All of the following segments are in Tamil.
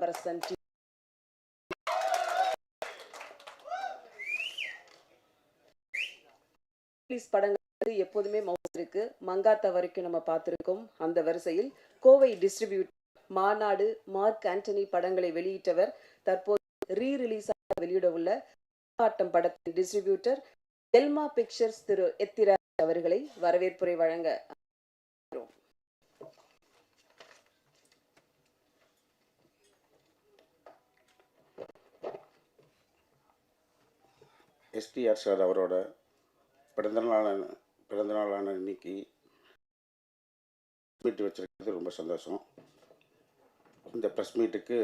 சிலம்பரசன் படங்கள் எப்போதுமே மவுஸ் இருக்கு. மங்காத்தா வரைக்கும் நம்ம பார்த்திருக்கோம். அந்த வரிசையில் கோவை டிஸ்ட்ரிபியூட் மாநாடு மார்க் ஆண்டனி படங்களை வெளியிட்டவர் தற்போது ரீரிலீஸாக வெளியிட உள்ள ஆட்டம் படத்தின் டிஸ்ட்ரிபியூட்டர் எல்மா பிக்சர்ஸ் திரு எத்திராஜ் அவர்களை வரவேற்புரை வழங்க எஸ்டிஆர் சார் அவரோட பிறந்தநாளான இன்னைக்கு மீட் வச்சிருக்கிறது ரொம்ப சந்தோஷம். இந்த ப்ரெஸ் மீட்டுக்கு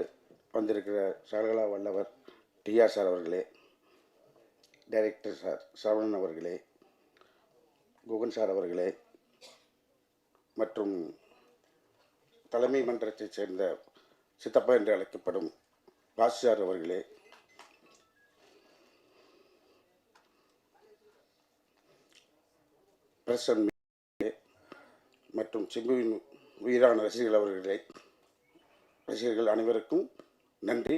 வந்திருக்கிற சகலகலா வல்லவர் டிஆர் சார் அவர்களே, டைரக்டர் சார் சரவணன் அவர்களே, குகன் சார் அவர்களே மற்றும் தலைமை மன்றத்தைச் சேர்ந்த சித்தப்பா என்று அழைக்கப்படும் ராஜ் சார் அவர்களே, பிரசன் மற்றும் சிம்புவின் உயிரான ரசிகர்கள் அனைவருக்கும் நன்றி.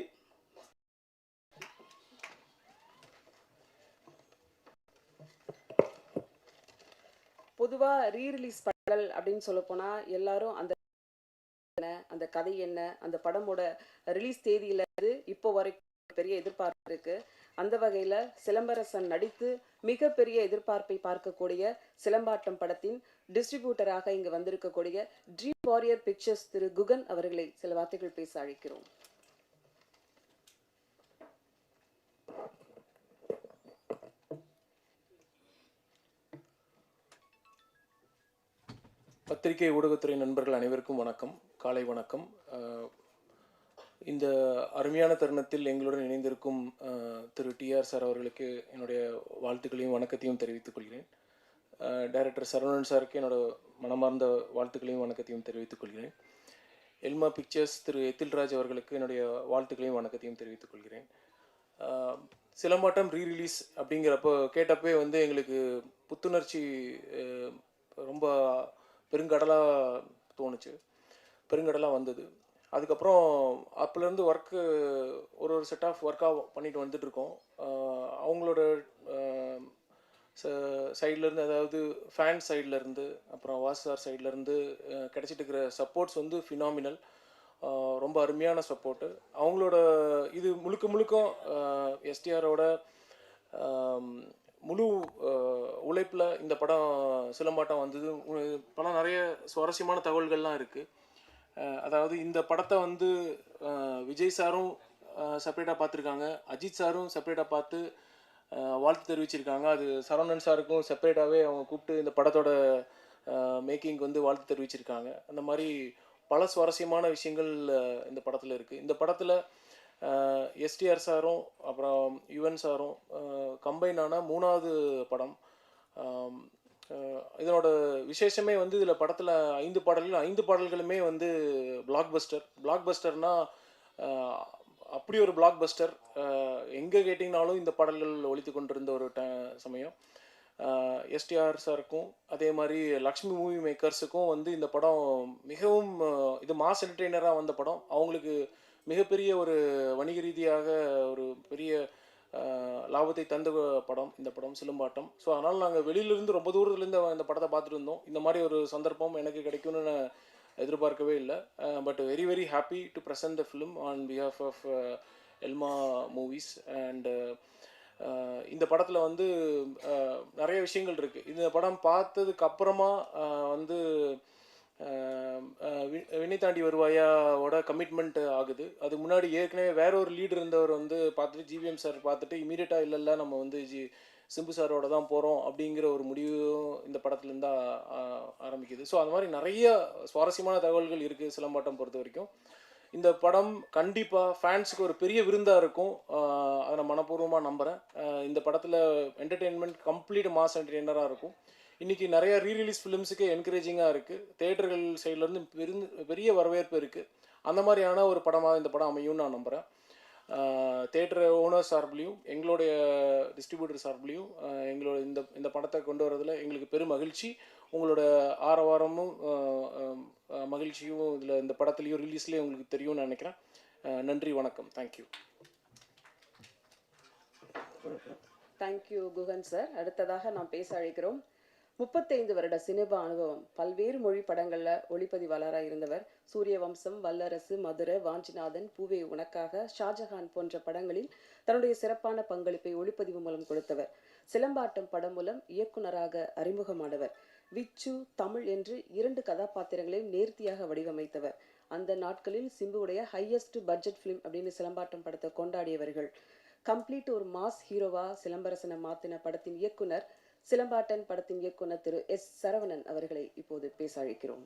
பொதுவா ரீரிலீஸ் படங்கள் அப்படின்னு சொல்ல போனா எல்லாரும் அந்த கதை என்ன, அந்த படமோட ரிலீஸ் தேதியில இருந்து இப்போ வரைக்கும் பெரிய எதிர்பார்ப்பு இருக்கு. அந்த வகையில சிலம்பரசன் நடித்து மிகப்பெரிய எதிர்பார்ப்பை பார்க்கக்கூடிய சிலம்பாட்டம் படத்தின் டிஸ்ட்ரிபியூட்டராக இங்கு வந்திருக்கக்கூடிய ட்ரீம் வாரியர் பிக்சர்ஸ் திரு குகன் அவர்களை சில வார்த்தைகள் பேச அழைக்கிறோம். பத்திரிகை ஊடகத்துறை நண்பர்கள் அனைவருக்கும் வணக்கம், காலை வணக்கம். இந்த அருமையான தருணத்தில் எங்களுடன் இணைந்திருக்கும் திரு டிஆர் சார் அவர்களுக்கு என்னுடைய வாழ்த்துக்களையும் வணக்கத்தையும் தெரிவித்துக் கொள்கிறேன். டைரக்டர் சரவணன் சாருக்கு என்னோட மனமார்ந்த வாழ்த்துக்களையும் வணக்கத்தையும் தெரிவித்துக் கொள்கிறேன். எல்மா பிக்சர்ஸ் திரு எத்தில்ராஜ் அவர்களுக்கு என்னுடைய வாழ்த்துக்களையும் வணக்கத்தையும் தெரிவித்துக் கொள்கிறேன். சிலம்பாட்டம் ரீரிலீஸ் அப்படிங்கிறப்போ கேட்டப்பே எங்களுக்கு புத்துணர்ச்சி ரொம்ப பெருங்கடலாக தோணுச்சு, பெருங்கடலாக வந்தது. அதுக்கப்புறம் அப்போலேருந்து ஒரு செட் ஆஃப் ஒர்க்காக பண்ணிட்டு வந்துட்டுருக்கோம். அவங்களோட சைட்லேருந்து, அதாவது ஃபேன் சைட்லேருந்து, அப்புறம் வாசார் சைட்லேருந்து கிடச்சிட்டு இருக்கிற சப்போர்ட்ஸ் ஃபினாமினல், ரொம்ப அருமையான சப்போர்ட்டு. அவங்களோட இது முழுக்க எஸ்டிஆரோட முழு உழைப்பில் இந்த படம் சிலம்பாட்டம் வந்தது. படம் நிறைய சுவாரஸ்யமான தகவல்கள்லாம் இருக்குது. அதாவது இந்த படத்தை விஜய் சாரும் செப்பரேட்டாக பார்த்துருக்காங்க, அஜித் சாரும் செப்பரேட்டாக பார்த்து வாழ்த்து தெரிவிச்சிருக்காங்க. அது சரவணன் சாருக்கும் செப்பரேட்டாகவே அவங்க கூப்பிட்டு இந்த படத்தோட மேக்கிங்க்கு வாழ்த்து தெரிவிச்சிருக்காங்க. அந்த மாதிரி பல சுவாரஸ்யமான விஷயங்கள் இந்த படத்தில் இருக்குது. இந்த படத்தில் எஸ்டிஆர் சாரும் அப்புறம் யுவன் சாரும் கம்பைனான 3வது படம். இதனோட விசேஷமே இதில் படத்தில் 5 பாடல்களுமே பிளாக் பஸ்டர்னால் அப்படி ஒரு பிளாக் பஸ்டர். எங்கே கேட்டிங்கனாலும் இந்த பாடல்கள் ஒலித்து கொண்டிருந்த ஒரு சமயம். எஸ்டிஆர் சாருக்கும் அதே மாதிரி லக்ஷ்மி மூவி மேக்கர்ஸுக்கும் இந்த படம் மிகவும் இது மாஸ் என்டர்டெய்னராக வந்த படம். அவங்களுக்கு மிகப்பெரிய ஒரு வணிக ரீதியாக ஒரு பெரிய லாபத்தை தந்த படம் இந்த படம் சிலம்பாட்டம். ஸோ அதனால் நாங்கள் வெளியிலேருந்து ரொம்ப தூரத்துலேருந்து இந்த படத்தை பார்த்துட்டு இருந்தோம். இந்த மாதிரி ஒரு சந்தர்ப்பம் எனக்கு கிடைக்கும்னு நான் எதிர்பார்க்கவே இல்லை. But very very happy to present the film on behalf of Elma movies. And இந்த படத்தில் நிறைய விஷயங்கள் இருக்குது. இந்த படம் பார்த்ததுக்கு அப்புறமா வினை தாண்டி வருவாயாவோட கமிட்மெண்ட் ஆகுது. அது முன்னாடி ஏற்கனவே வேற ஒரு லீடர் இருந்தவர் பார்த்துட்டு ஜிவிஎம் சார் பார்த்துட்டு இமீடியட்டாக இல்லைல்ல நம்ம சிம்பு சாரோட தான் போகிறோம் அப்படிங்கிற ஒரு முடிவும் இந்த படத்துலேருந்து ஆரம்பிக்குது. ஸோ அந்த மாதிரி நிறைய சுவாரஸ்யமான தகவல்கள் இருக்குது சிலம்பாட்டம் பொறுத்த வரைக்கும். இந்த படம் கண்டிப்பாக ஃபேன்ஸுக்கு ஒரு பெரிய விருந்தாக இருக்கும். அதை நான் மனப்பூர்வமாக நம்புகிறேன். இந்த படத்தில் என்டர்டெயின்மெண்ட் கம்ப்ளீட் மாஸ் என்டர்டெய்னராக இருக்கும். இன்றைக்கி நிறையா ரீரிலீஸ் ஃபிலிம்ஸுக்கு என்கரேஜிங்காக இருக்குது. தேட்டர்கள் சைட்லேருந்து பெரிய வரவேற்பு இருக்குது. அந்த மாதிரியான ஒரு படமாக இந்த படம் அமையும்னு நான் நம்புகிறேன். தேட்டர் ஓனர் சார்பிலையும் எங்களுடைய டிஸ்ட்ரிபியூட்டர் சார்பிலையும் எங்களோட இந்த படத்தை கொண்டு வரதில் எங்களுக்கு பெரும் மகிழ்ச்சி. உங்களோட ஆரவாரமும் மகிழ்ச்சியும் இதில் இந்த படத்துலேயும் ரிலீஸ்லேயும் உங்களுக்கு தெரியும்னு நினைக்கிறேன். நன்றி, வணக்கம். தேங்க்யூ. Thank you Guhan sir. அடுத்ததாக நாம் பேச அழைக்கிறோம். 35 வருட சினிமா அனுபவம், பல்வேறு மொழி படங்கள்ல ஒளிப்பதிவாளராக இருந்தவர். சூரிய வம்சம், வல்லரசு, மதுரை, வாஞ்சிநாதன், பூவே உனக்காக, ஷாஜஹான் போன்ற படங்களில் தன்னுடைய சிறப்பான பங்களிப்பை ஒளிப்பதிவு மூலம் கொடுத்தவர். சிலம்பாட்டம் படம் மூலம் இயக்குனராக அறிமுகமானவர். விச்சு, தமிழ் என்று 2 கதாபாத்திரங்களையும் நேர்த்தியாக வடிவமைத்தவர். அந்த நாட்களில் சிம்புவுடைய ஹையஸ்ட் பட்ஜெட் ஃபிலிம் அப்படின்னு சிலம்பாட்டம் படத்தை கொண்டாடியவர்கள். கம்ப்ளீட் ஒரு மாஸ் ஹீரோவா சிலம்பரசனை மாத்தின படத்தின் இயக்குனர், சிலம்பாட்டன் படத்தின் இயக்குனர் திரு எஸ். சரவணன் அவர்களை இப்போது பேச அழைக்கிறோம்.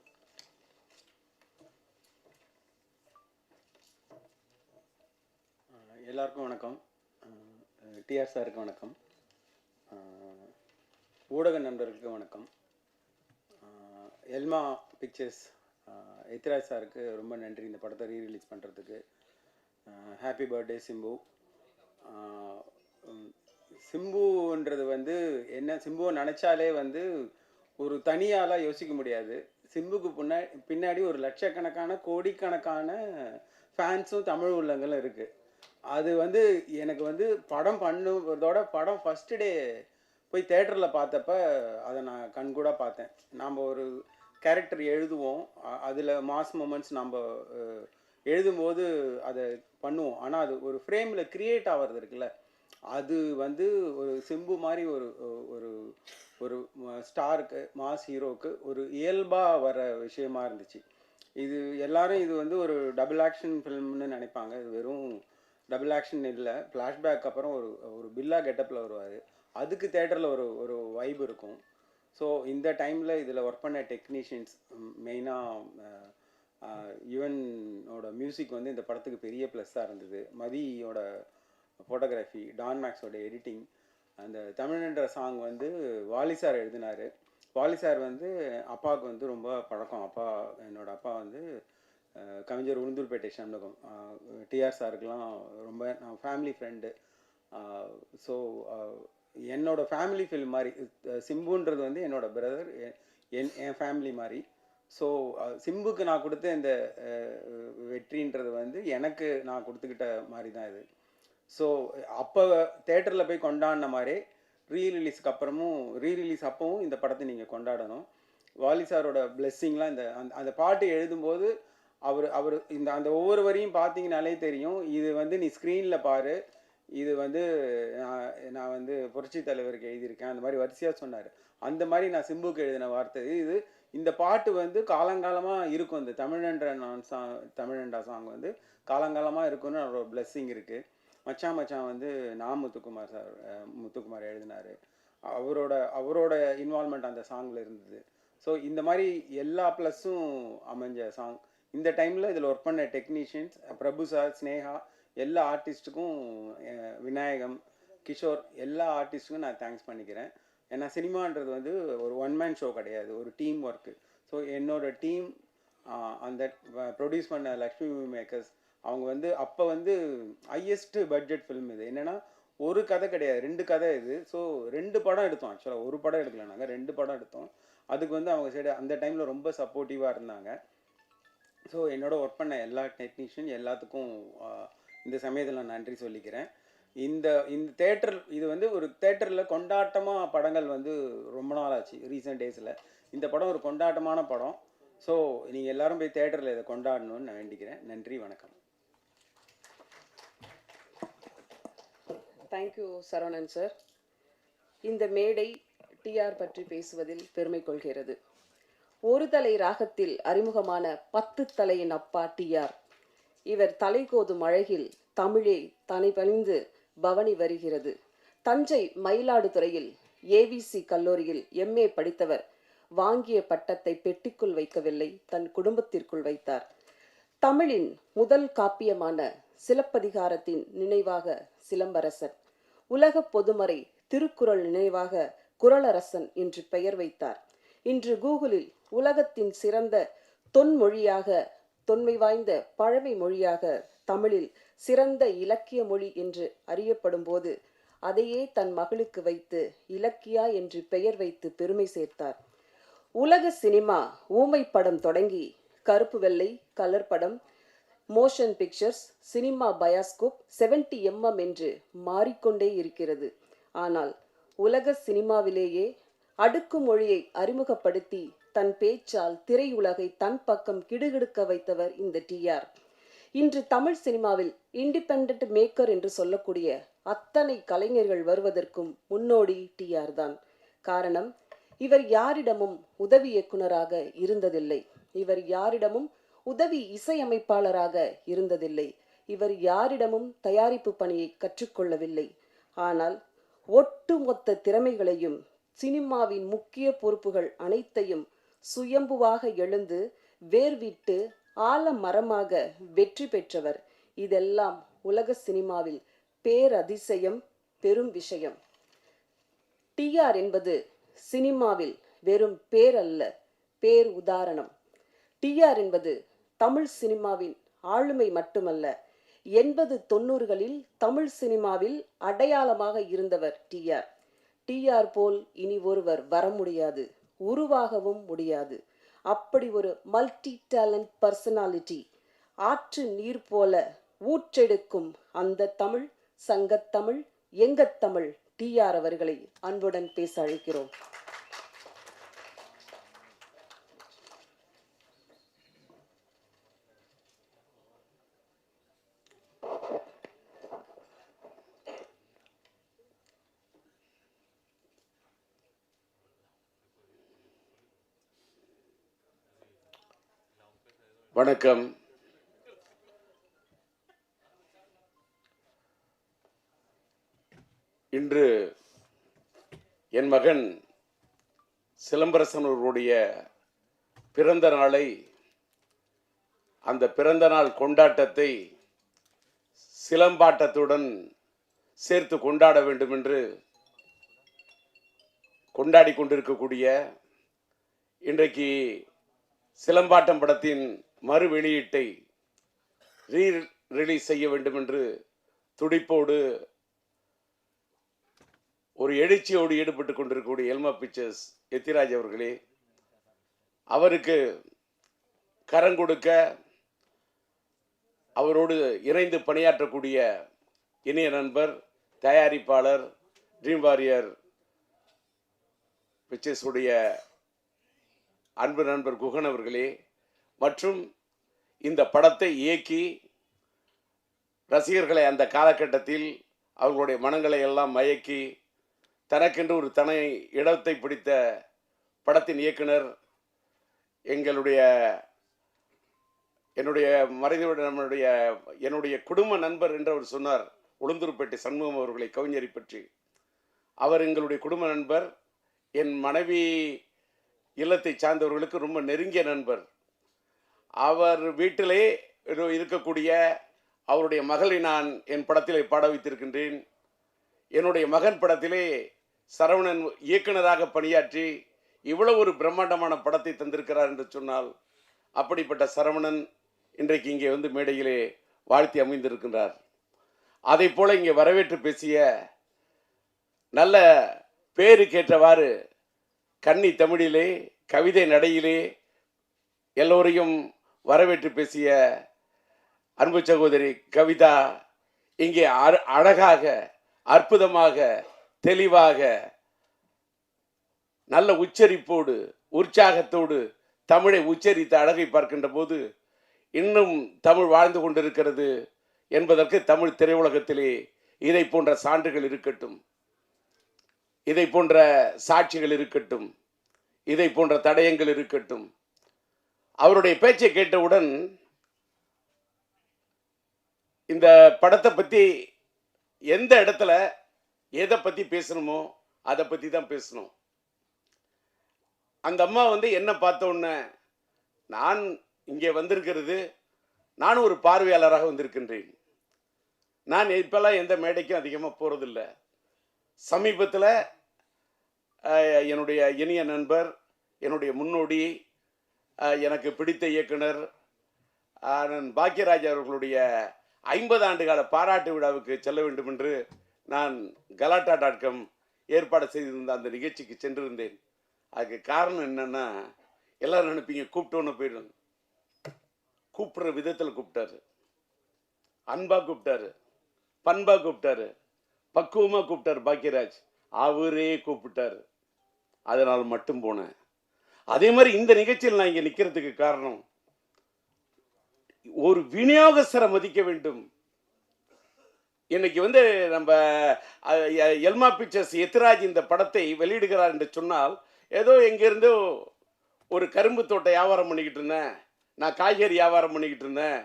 எல்லாருக்கும் வணக்கம். டிஆர் சாருக்கு வணக்கம். ஊடக நண்பர்களுக்கு வணக்கம். எல்மா பிக்சர்ஸ் எத்ராஜ் சாருக்கு ரொம்ப நன்றி இந்த படத்தை ரீரிலீஸ் பண்ணுறதுக்கு. Happy birthday Simbu. சிம்புன்றது வந்து என்ன, சிம்புவை நினச்சாலே வந்து ஒரு தனியாலாம் யோசிக்க முடியாது. சிம்புக்கு பின்னாடி ஒரு லட்சக்கணக்கான கோடிக்கணக்கான ஃபேன்ஸும் தமிழ் உள்ளங்களும் இருக்குது. அது வந்து எனக்கு வந்து படம் பண்ணுறதோட படம் ஃபஸ்ட்டு டே போய் தேட்டரில் பார்த்தப்ப அதை நான் கண்கூட பார்த்தேன். நாம் ஒரு கேரக்டர் எழுதுவோம், அதில் மாஸ் மூமெண்ட்ஸ் நம்ம எழுதும்போது அதை பண்ணுவோம். ஆனால் அது ஒரு ஃப்ரேமில் க்ரியேட் ஆகிறது இருக்குல்ல, அது வந்து ஒரு சிம்பு மாதிரி ஒரு ஒரு ஒரு ஸ்டாருக்கு, மாஸ் ஹீரோவுக்கு ஒரு இயல்பாக வர விஷயமா இருந்துச்சு. இது எல்லாரும் இது வந்து ஒரு டபுள் ஆக்ஷன் ஃபிலிம்னு நினைப்பாங்க. இது வெறும் டபுள் ஆக்ஷன் இல்லை. ஃப்ளாஷ்பேக் அப்புறம் ஒரு ஒரு பில்லா கெட்டப்பில் வருவார். அதுக்கு தேட்டரில் ஒரு ஒரு வைப் இருக்கும். ஸோ இந்த டைமில் இதில் ஒர்க் பண்ண டெக்னீஷியன்ஸ், மெயினாக யுவனோட மியூசிக் வந்து இந்த படத்துக்கு பெரிய ப்ளஸ்ஸாக இருந்தது. மதியோட ஃபோட்டோகிராஃபி, டான் மேக்ஸோட எடிட்டிங். அந்த தமிழ்ன்ற சாங் வந்து வாலி சார் எழுதினார். வாலி சார் வந்து அப்பாவுக்கு வந்து ரொம்ப பழக்கம். என்னோட அப்பா வந்து கவிஞர் உளுந்தூர்பேட்டை சண்முகம். டிஆர் சாருக்கெலாம் ரொம்ப நான் ஃபேமிலி ஃப்ரெண்டு. ஸோ என்னோட ஃபேமிலி ஃபில்ம் மாதிரி சிம்புன்றது வந்து என்னோட பிரதர், என் ஃபேமிலி மாதிரி. ஸோ சிம்புக்கு நான் கொடுத்த இந்த வெற்றின்றது வந்து எனக்கு நான் கொடுத்துக்கிட்ட மாதிரி தான் இது. ஸோ அப்போ தேட்டரில் போய் கொண்டாடின மாதிரி ரீரிலீஸ்க்கு அப்புறமும், ரீரிலீஸ் அப்பவும் இந்த படத்தை நீங்கள் கொண்டாடணும். வாலி சாரோட பிளெஸ்ஸிங்லாம் இந்த அந்த பாட்டு எழுதும்போது அவர் இந்த அந்த ஒவ்வொரு வரியும் பார்த்தீங்கனாலே தெரியும், இது வந்து நீ ஸ்க்ரீனில் பாரு, இது வந்து நான் வந்து புரட்சி தலைவருக்கு எழுதியிருக்கேன், அந்த மாதிரி வரிசையாக சொன்னார். அந்த மாதிரி நான் சிம்புக்கு எழுதின வார்த்தை இது. இந்த பாட்டு வந்து காலங்காலமாக இருக்கும். இந்த தமிழண்டா சாங் வந்து காலங்காலமாக இருக்குன்னு அவரோட பிளெஸ்ஸிங் இருக்குது. மச்சான் வந்து முத்துக்குமார் எழுதினார். அவரோட இன்வால்மெண்ட் அந்த சாங்கில் இருந்தது. ஸோ இந்த மாதிரி எல்லா ப்ளஸ்ஸும் அமைஞ்ச சாங். இந்த டைமில் இதில் ஒர்க் பண்ண டெக்னீஷியன்ஸ், பிரபு சார், ஸ்னேகா, எல்லா ஆர்டிஸ்ட்டுக்கும், விநாயகம், கிஷோர், எல்லா ஆர்டிஸ்ட்டுக்கும் நான் தேங்க்ஸ் பண்ணிக்கிறேன். ஏன்னா சினிமான்றது வந்து ஒரு ஒன் மேன் ஷோ கிடையாது, ஒரு டீம் ஒர்க்கு. ஸோ என்னோட டீம், அந்த ப்ரொடியூஸ் பண்ண லக்ஷ்மி மூவி மேக்கர்ஸ், அவங்க வந்து அப்போ வந்து ஹையஸ்ட் பட்ஜெட் ஃபிலிம் இது. என்னென்னா ஒரு கதை கிடையாது, 2 கதை இது. ஸோ 2 படம் எடுத்தோம். ஆக்சுவலாக ஒரு படம் எடுக்கல, நாங்கள் 2 படம் எடுத்தோம். அதுக்கு வந்து அவங்க சைடு அந்த டைமில் ரொம்ப சப்போர்ட்டிவாக இருந்தாங்க. ஸோ என்னோட ஒர்க் பண்ண எல்லா டெக்னீஷியன் எல்லாத்துக்கும் இந்த சமயத்தில் நான் நன்றி சொல்லிக்கிறேன். இந்த தேட்டர், இது வந்து ஒரு தேட்டரில் கொண்டாட்டமாக படங்கள் வந்து ரொம்ப நாள் ஆச்சு ரீசெண்ட் டேஸில். இந்த படம் ஒரு கொண்டாட்டமான படம். ஸோ நீங்கள் எல்லாரும் போய் தேட்டரில் இதை கொண்டாடணும்னு நான் வேண்டிக்கிறேன். நன்றி, வணக்கம். Thank you Saravanan sir. இந்த மேடை டிஆர் பற்றி பேசுவதில் பெருமை கொள்கிறது. ஒரு தலை ராகத்தில் அறிமுகமான 10 தலையின் அப்பா டிஆர். இவர் தலைகோதும் அழகில் தமிழே தனி பணிந்து பவனி வருகிறது. தஞ்சை மயிலாடுதுறையில் ஏவிசி கல்லூரியில் MA படித்தவர். வாங்கிய பட்டத்தை பெட்டிக்குள் வைக்கவில்லை, தன் குடும்பத்திற்குள் வைத்தார். தமிழின் முதல் காப்பியமான சிலப்பதிகாரத்தின் நினைவாக சிலம்பரசன், உலக பொதுமறை திருக்குறள் நினைவாக குறளரசன் என்று பெயர் வைத்தார். இன்று கூகுளில் உலகத்தின் சிறந்த தொன்மொழியாக, தொன்மை வாய்ந்த பழமை மொழியாக, தமிழில் சிறந்த இலக்கிய மொழி என்று அறியப்படும் போது அதையே தன் மகளுக்கு வைத்து இலக்கியா என்று பெயர் வைத்து பெருமை சேர்த்தார். உலக சினிமா ஊமை படம் தொடங்கி கருப்பு வெள்ளை, கலர் படம், மோஷன் பிக்சர்ஸ், சினிமா பயாஸ்கோப் 70 என்று மாறிக்கொண்டே இருக்கிறது. ஆனால் உலக சினிமாவிலேயே அடுக்குமொழியை அறிமுகப்படுத்தி தன் பேச்சால் திரையுலகை தன் பக்கம் கிடுகிடுக்க வைத்தவர் இந்த டிஆர். இன்று தமிழ் சினிமாவில் இண்டிபெண்டன்ட் மேக்கர் என்று சொல்லக்கூடிய அத்தனை கலைஞர்கள் வருவதற்கும் முன்னோடி டிஆர் தான். காரணம், இவர் யாரிடமும் உதவி இயக்குனராக இருந்ததில்லை. இவர் யாரிடமும் உதவி இசையமைப்பாளராக இருந்ததில்லை. இவர் யாரிடமும் தயாரிப்பு பணியை கற்றுக்கொள்ளவில்லை. ஆனால் ஒட்டுமொத்த திறமைகளையும் சினிமாவின் முக்கிய பொறுப்புகள் அனைத்தையும் சுயம்புவாக எழுந்து வேர்விட்டு ஆலமரமாக வெற்றி பெற்றவர். இதெல்லாம் உலக சினிமாவில் பேரதிசயம், பெரும் விஷயம். டிஆர் என்பது சினிமாவில் வெறும் பேர் அல்ல, பேர் உதாரணம். டிஆர் என்பது தமிழ் சினிமாவின் ஆளுமை மட்டுமல்ல, 80-90களில் தமிழ் சினிமாவில் அடையாளமாக இருந்தவர் டிஆர். டிஆர் போல் இனி ஒருவர் வர முடியாது, உருவாகவும் முடியாது. அப்படி ஒரு மல்டி டேலண்ட் பர்சனாலிட்டி. ஆற்று நீர் போல ஊற்றெடுக்கும் அந்த தமிழ், சங்கத்தமிழ், எங்கத்தமிழ் டிஆர் அவர்களை அன்புடன் பேச அழைக்கிறோம். வணக்கம். இன்று என் மகன் சிலம்பரசன் அவர்களுடைய பிறந்த நாளை, அந்த பிறந்த நாள் கொண்டாட்டத்தை சிலம்பாட்டத்துடன் சேர்த்து கொண்டாட வேண்டும் என்று கொண்டாடி கொண்டிருக்கக்கூடிய இன்றைக்கு சிலம்பாட்டம் படத்தின் மறு வெளியீட்டை ரிலீஸ் செய்ய வேண்டும் என்று துடிப்போடு ஒரு எழுச்சியோடு ஈடுபட்டு கொண்டிருக்கக்கூடிய எல்மா பிக்சர்ஸ் எத்திராஜ் அவர்களே, அவருக்கு கரங்கொடுக்க அவரோடு இணைந்து பணியாற்றக்கூடிய இனிய நண்பர், தயாரிப்பாளர், ட்ரீம் வாரியர் பிக்சர்ஸ் உடைய அன்பு நண்பர் குகன் அவர்களே, மற்றும் இந்த படத்தை இயக்கி ரசிகர்களை அந்த காலகட்டத்தில் அவர்களுடைய மனங்களை எல்லாம் மயக்கி தனக்கென்று ஒரு தனி இடத்தை பிடித்த படத்தின் இயக்குனர், என்னுடைய குடும்ப நண்பர் என்று அவர் சொன்னார். உளுந்தூர்பேட்டை சண்முகம் அவர்களை, கவிஞரை பற்றி. அவர் எங்களுடைய குடும்ப நண்பர், என் மனைவி இல்லத்தை சார்ந்தவர்களுக்கு ரொம்ப நெருங்கிய நண்பர். அவர் வீட்டிலே இருக்கக்கூடிய அவருடைய மகளை நான் என் படத்திலே பாட வைத்திருக்கின்றேன். என்னுடைய மகன் படத்திலே சரவணன் இயக்குனராக பணியாற்றி இவ்வளவு ஒரு பிரம்மாண்டமான படத்தை தந்திருக்கிறார் என்று சொன்னால், அப்படிப்பட்ட சரவணன் இன்றைக்கு இங்கே வந்து மேடையிலே வாழ்த்தி அமைந்திருக்கின்றார். அதை போல இங்கே வரவேற்று பேசிய, நல்ல பேருக்கேற்றவாறு கன்னி தமிழிலே கவிதை நடையிலே எல்லோரையும் வரவேற்று பேசிய அன்பு சகோதரி கவிதா இங்கே அழகாக, அற்புதமாக, தெளிவாக, நல்ல உச்சரிப்போடு, உற்சாகத்தோடு தமிழை உச்சரித்த அழகை பார்க்கின்ற போது இன்னும் தமிழ் வாழ்ந்து கொண்டிருக்கிறது என்பதற்கு தமிழ் திரையுலகத்திலே இதை போன்ற சான்றுகள் இருக்கட்டும், இதை போன்ற சாட்சிகள் இருக்கட்டும், இதை போன்ற தடயங்கள் இருக்கட்டும். அவருடைய பேச்சை கேட்டவுடன் இந்த படத்தை பற்றி எந்த இடத்துல எதை பற்றி பேசணுமோ அதை பற்றி தான் பேசணும். அந்த அம்மா வந்து என்ன பார்த்த உடனே, நான் இங்கே வந்திருக்கிறது, நான் ஒரு பார்வையாளராக வந்திருக்கின்றேன். நான் இப்பெல்லாம் எந்த மேடைக்கும் அதிகமாக போகிறதில்ல. சமீபத்தில் என்னுடைய இனிய நண்பர், என்னுடைய முன்னோடி, எனக்கு பிடித்த இயக்குனர் பாக்கியராஜ் அவர்களுடைய 50 ஆண்டுகால பாராட்டு விழாவுக்கு செல்ல வேண்டும் என்று நான் கலாட்டா.com ஏற்பாடு செய்திருந்த அந்த நிகழ்ச்சிக்கு சென்றிருந்தேன். அதுக்கு காரணம் என்னன்னா, எல்லாரும் நினைப்பீங்க கூப்பிட்டோன்னு போயிடும். கூப்பிடுற விதத்தில் கூப்பிட்டாரு. அன்பா கூப்பிட்டாரு, பண்பா கூப்பிட்டாரு, பக்குவமா கூப்பிட்டாரு பாக்கியராஜ். அவரே கூப்பிட்டாரு, அதனால் மட்டும் போனேன். அதே மாதிரி இந்த நிகழ்ச்சியில் நான் இங்க நிக்கிறதுக்கு காரணம், ஒரு விநியோகஸ்தரை மதிக்க வேண்டும். இன்னைக்கு வந்து நம்ம எல்மா பிக்சர்ஸ் எத்திராஜ் இந்த படத்தை வெளியிடுகிறார் என்று சொன்னால், ஏதோ எங்கிருந்தோ ஒரு கரும்பு தோட்ட வியாபாரம் பண்ணிக்கிட்டு இருந்தேன், நான் காய்கறி வியாபாரம் பண்ணிக்கிட்டு இருந்தேன்,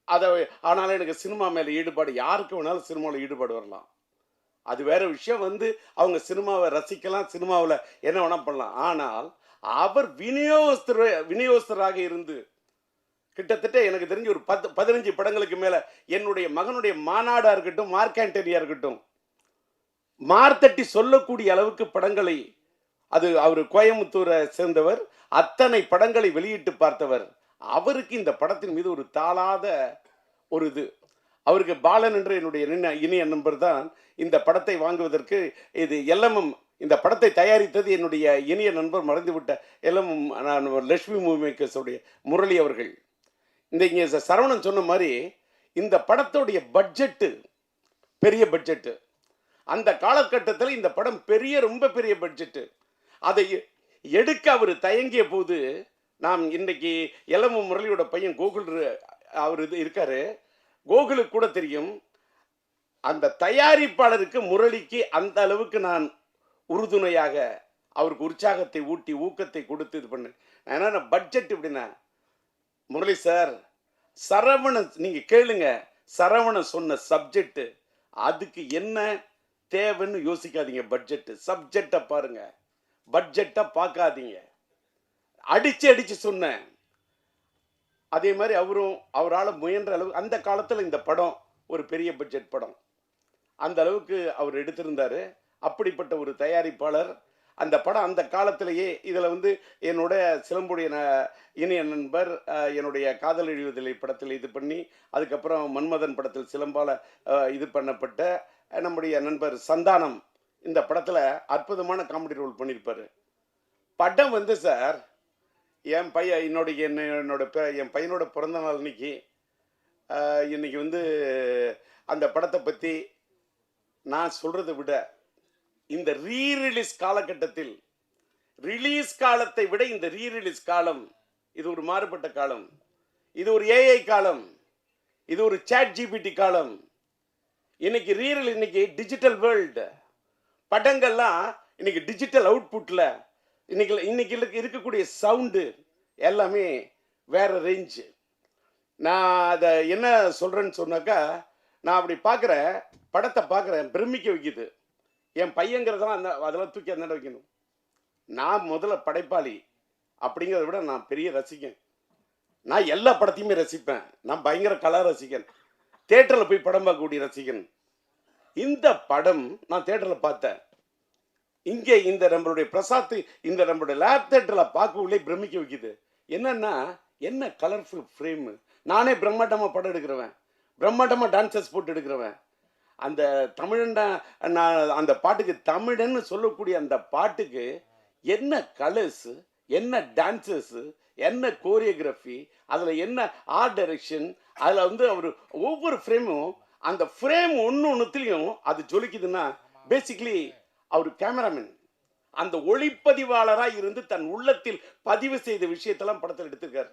அதை ஆனாலும் எனக்கு சினிமா மேலே ஈடுபாடு, யாருக்கு வேணாலும் சினிமாவில் ஈடுபாடு வரலாம், அது வேற விஷயம். வந்து அவங்க சினிமாவை ரசிக்கலாம், சினிமாவில் என்ன வேணா பண்ணலாம். ஆனால் அவர் விநியோகஸ்தராக இருந்து கிட்டத்தட்ட எனக்கு தெரிஞ்சு ஒரு 15 படங்களுக்கு மேல என்னுடைய மகனுடைய மாநாடா இருக்கட்டும், மார்க்காண்டரியா இருக்கட்டும், மார்த்தட்டி சொல்லக்கூடிய அளவுக்கு படங்களை, அது அவர் கோயம்புத்தூரை சேர்ந்தவர், அத்தனை படங்களை வெளியிட்டு பார்த்தவர். அவருக்கு இந்த படத்தின் மீது ஒரு தாளாத ஒரு இது. அவருக்கு பாலன் என்ற என்னுடைய இனிய நண்பர் தான் இந்த படத்தை வாங்குவதற்கு, இது எல்எம்எம் இந்த படத்தை தயாரித்தது என்னுடைய இனிய நண்பர் மறைந்துவிட்ட எல்எம்எம் லட்சுமி மூவி மேக்கர்ஸுடைய முரளி அவர்கள். இந்த இங்கே சரவணன் சொன்ன மாதிரி இந்த படத்துடைய பட்ஜெட்டு பெரிய பட்ஜெட்டு. அந்த காலகட்டத்தில் இந்த படம் ரொம்ப பெரிய பட்ஜெட்டு. அதை எடுக்க அவர் தயங்கிய போது, நாம் இன்னைக்கு எல்எம்எம் முரளியோட பையன் கோகுல் அவர் இருக்காரு, கோகுலுக்கு கூட தெரியும், அந்த தயாரிப்பாளருக்கு முரளிக்கு அந்த அளவுக்கு நான் உறுதுணையாக அவருக்கு உற்சாகத்தை ஊட்டி ஊக்கத்தை கொடுத்து இது பண்ணு. ஏன்னா பட்ஜெட் எப்படின்னா, முரளி சார், சரவணன் நீங்க கேளுங்க, சரவணன் சொன்ன சப்ஜெக்ட், அதுக்கு என்ன தேவைன்னு யோசிக்காதீங்க, பட்ஜெட் சப்ஜெக்டை பாருங்க, பட்ஜெட்டை பார்க்காதீங்க, அடிச்சு சொன்னேன். அதே மாதிரி அவரால் முயன்ற அளவு அந்த காலத்தில் இந்த படம் ஒரு பெரிய பட்ஜெட் படம், அந்த அளவுக்கு அவர் எடுத்திருந்தாரு. அப்படிப்பட்ட ஒரு தயாரிப்பாளர். அந்த படம் அந்த காலத்திலேயே இதில் வந்து என்னோட சிலம்புடைய இனிய நண்பர் என்னுடைய காதல் எழுவதில்லை படத்தில் இது பண்ணி, அதுக்கப்புறம் மன்மதன் படத்தில் சிலம்பால இது பண்ணப்பட்ட நம்முடைய நண்பர் சந்தானம் இந்த படத்தில் அற்புதமான காமெடி ரோல் பண்ணியிருப்பார். படம் வந்து சார், என் பையனோட பிறந்த நாள் இன்னைக்கு வந்து அந்த படத்தை பற்றி நான் சொல்கிறத விட, இந்த ரீரிலீஸ் காலகட்டத்தில், ரிலீஸ் காலத்தை விட இந்த ரீரிலீஸ் காலம் இது ஒரு மாறுபட்ட காலம், இது ஒரு ஏஐ காலம், இது ஒரு சாட் ஜிபிடி காலம். இன்னைக்கு டிஜிட்டல் வேர்ல்டு, படங்கள்லாம் இன்னைக்கு டிஜிட்டல் அவுட்புட்ல இன்னைக்கு இருக்கக்கூடிய சவுண்டு எல்லாமே வேற ரேஞ்சு. நான் அதை என்ன சொல்றேன்னு சொன்னாக்கா, நான் அப்படி பார்க்குறேன், படத்தை பார்க்குறேன், பிரமிக்க வைக்குது. என் பையங்கிறதெல்லாம் அதெல்லாம் தூக்கி அந்த வைக்கணும். நான் முதல்ல படைப்பாளி அப்படிங்கிறத விட நான் பெரிய ரசிகன். நான் எல்லா படத்தையுமே ரசிப்பேன். நான் பயங்கர கலா ரசிகன், தேட்டரில் போய் படம் பார்க்கக்கூடிய ரசிகன். இந்த படம் நான் தேட்டரில் பார்த்தேன். இங்கே இந்த நம்மளுடைய பிரசாத் இந்த நம்மளுடைய லேப் தேட்டரில் பார்க்கவுள்ளே பிரமிக்க வைக்குது. என்னன்னா, என்ன கலர்ஃபுல் ஃப்ரேமு. நானே பிரம்மாண்டமாக படம் எடுக்கிறவன், பிரம்மாண்டமாக டான்சர்ஸ் போட்டு எடுக்கிறவன். அந்த தமிழன் அந்த பாட்டுக்கு, தமிழன்னு சொல்லக்கூடிய அந்த பாட்டுக்கு என்ன கலர்ஸு, என்ன டான்சர்ஸு, என்ன கோரியோகிராஃபி, அதில் என்ன ஆர்ட் டைரக்ஷன், அதில் வந்து அவர் ஒவ்வொரு ஃப்ரேமும், அந்த ஃப்ரேம் ஒன்றுத்துலேயும் அது ஜொலிக்குதுன்னா பேசிக்லி அவர் கேமராமேன், அந்த ஒளிப்பதிவாளராக இருந்து தன் உள்ளத்தில் பதிவு செய்த விஷயத்தெல்லாம் படத்தில் எடுத்திருக்காரு.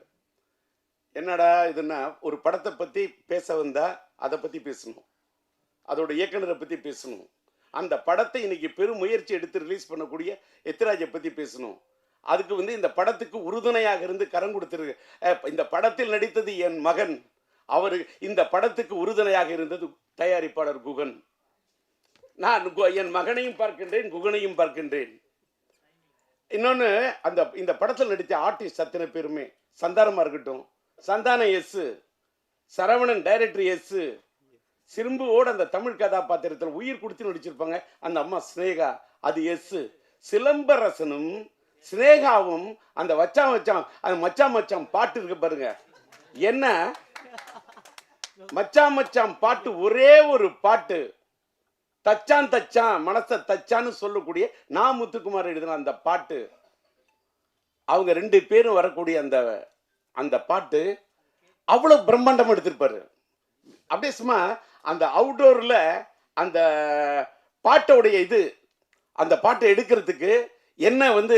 என்னடா இதுன்னா, ஒரு படத்தை பற்றி பேச வந்தா அதை பற்றி பேசணும், அதோட இயக்குனரை பற்றி பேசணும், அந்த படத்தை இன்னைக்கு பெரும் முயற்சி எடுத்து ரிலீஸ் பண்ணக்கூடிய எத்திராஜை பற்றி பேசணும். அதுக்கு வந்து இந்த படத்துக்கு உறுதுணையாக இருந்து கரம் கொடுத்துருக்கு. இந்த படத்தில் நடித்தது என் மகன், அவர் இந்த படத்துக்கு உறுதுணையாக இருந்தது தயாரிப்பாளர் குகன். நான் என் மகனையும் பார்க்கின்றேன், குகனையும் பார்க்கின்றேன். இன்னொன்று, இந்த படத்தில் நடித்த ஆர்டிஸ்ட் அத்தனை பேருமே, சந்தானமாக இருக்கட்டும், சந்தானம் எஸ், சரவணன் டைரக்டர் எஸ், சிம்புவோட அந்த தமிழ் கதாபாத்திரத்தில் உயிர் கொடுத்து நடிச்சிருப்பாங்க அந்த அம்மா ஸ்னேகா, அது எஸ். சிலம்பரசனும் ஸ்னேகாவும் அந்த அந்த மச்சான் பாட்டு இருக்கு பாருங்க, என்ன மச்சான் பாட்டு, ஒரே ஒரு பாட்டு, தச்சான் மனச தச்சான்னு சொல்லக்கூடிய நான் முத்துக்குமார் எழுதின அந்த பாட்டு, அவங்க 2 பேரும் வரக்கூடிய அந்த பாட்டு அவ்வளவு பிரம்மாண்டம் எடுத்திருப்பாரு. அப்படியே சும்மா அந்த அவுட்டோரில் அந்த பாட்டோடைய இது, அந்த பாட்டை எடுக்கிறதுக்கு என்ன வந்து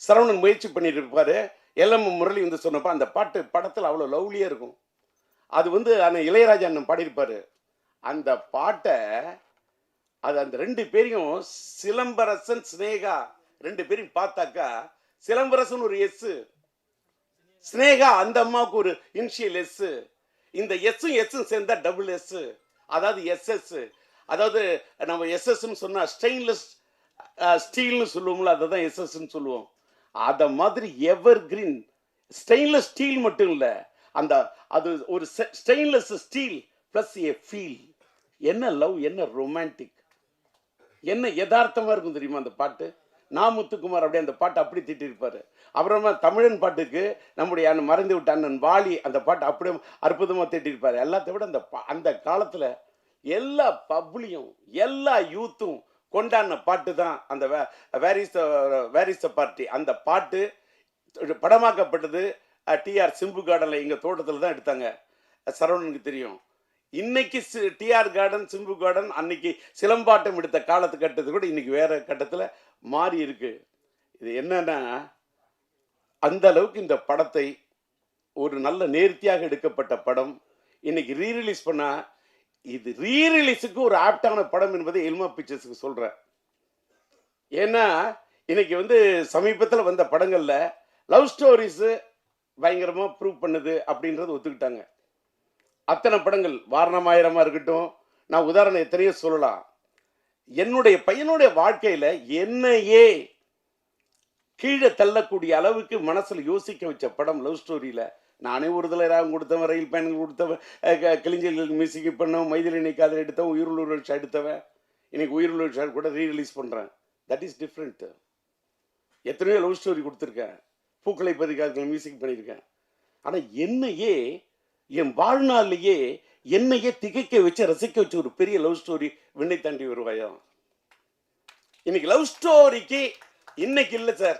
சரவணன் முயற்சி பண்ணிட்டு இருப்பாரு. எல்எம் முரளி வந்து சொன்னப்ப அந்த பாட்டு படத்தில் அவ்வளோ லவ்லியாக இருக்கும். அது வந்து அந்த இளையராஜா அண்ணன் பாடியிருப்பாரு. அந்த பாட்டை அது அந்த 2 பேரையும் சிலம்பரசன் ஸ்னேகா 2 பேரையும் பார்த்தாக்கா, சிலம்பரசன் ஒரு எஸ், ஸ்னேகா அந்த அம்மாவுக்கு ஒரு இனிஷியல் எஸ், இந்த எஸ்ஸும் எஸ்ஸும் சேர்ந்தா டபுள் எஸ், அதாவது எஸ்எஸ். அதாவது நம்ம எஸ்எஸ்ன்னு சொன்னா ஸ்டெயின்லெஸ் ஸ்டீல்னு சொல்லுவோம்ல, அதை தான் எஸ்எஸ்ன்னு சொல்லுவோம். அதை மாதிரி எவர் கிரீன் ஸ்டெயின்லெஸ் ஸ்டீல் மட்டும் இல்லை, அந்த அது ஒரு stainless steel plus A feel. என்ன லவ், என்ன ரொமான்டிக், என்ன யதார்த்தமா இருக்கும் தெரியுமா அந்த பாட்டு. நாமுத்துக்குமார் அப்படியே அந்த பாட்டு அப்படி திட்டிருப்பாரு. அப்புறமா தமிழன் பாட்டுக்கு நம்முடைய மறைந்து விட்ட அண்ணன் வாலி அந்த பாட்டு அப்படியே அற்புதமாக திட்டிருப்பாரு. எல்லாத்த விட அந்த காலத்தில் எல்லா பப்ளியும் எல்லா யூத்தும் கொண்டாடின பாட்டு தான் அந்த வேர் இஸ் த பார்ட்டி. அந்த பாட்டு படமாக்கப்பட்டது டிஆர் சிம்பு கார்டனில் எங்கள் தோட்டத்தில் தான் எடுத்தாங்க. சரவணனுக்கு தெரியும். இன்னைக்கு டிஆர் கார்டன் சிம்பு கார்டன் அன்னைக்கு சிலம்பாட்டம் எடுத்த காலத்து கட்டத்து கூட இன்னைக்கு வேற கட்டத்தில் மாறி இருக்கு. இது என்னன்னா, அந்த அளவுக்கு இந்த படத்தை ஒரு நல்ல நேர்த்தியாக எடுக்கப்பட்ட படம் இன்னைக்கு ரீரிலீஸ் பண்ணா, இது ரீரிலீஸுக்கு ஒரு ஆப்டான படம் என்பதை எல்மா பிக்சர்ஸுக்கு சொல்றேன். ஏன்னா இன்னைக்கு வந்து சமீபத்தில் வந்த படங்கள்ல லவ் ஸ்டோரிஸ் பயங்கரமா ப்ரூவ் பண்ணுது அப்படின்றது ஒத்துக்கிட்டாங்க. அத்தனை படங்கள் வாரணமாயிரமா இருக்கட்டும், நான் உதாரணம் எத்தனையோ சொல்லலாம். என்னுடைய பையனுடைய வாழ்க்கையில என்னையே கீழே தள்ளக்கூடிய அளவுக்கு மனசுல யோசிக்க வச்ச படம் லவ் ஸ்டோரியில. நானே ஒரு தடவை ராகம் கொடுத்தவன், ரயில் பயணங்கள் கொடுத்தவன், கிளிஞ்சல் மியூசிக் பண்ணவன், மைதிலி காதல் எடுத்தவன், உயிருள்ள எடுத்தவன். இன்னைக்கு உயிருள்ள கூட ரீரிலீஸ் பண்றேன். That is different. எத்தனையோ லவ் ஸ்டோரி கொடுத்துருக்கேன், பூக்களை பதிக்காத மியூசிக் பண்ணியிருக்கேன். ஆனா என்னையே என் வாழ்நாளிலேயே என்னையே திகைக்க வச்சு ரசிக்க வச்ச ஒரு பெரிய லவ் ஸ்டோரி விண்ணை தாண்டி வருவாயா. இன்னைக்கு லவ் ஸ்டோரிக்கு இன்னைக்கு இல்லை சார்,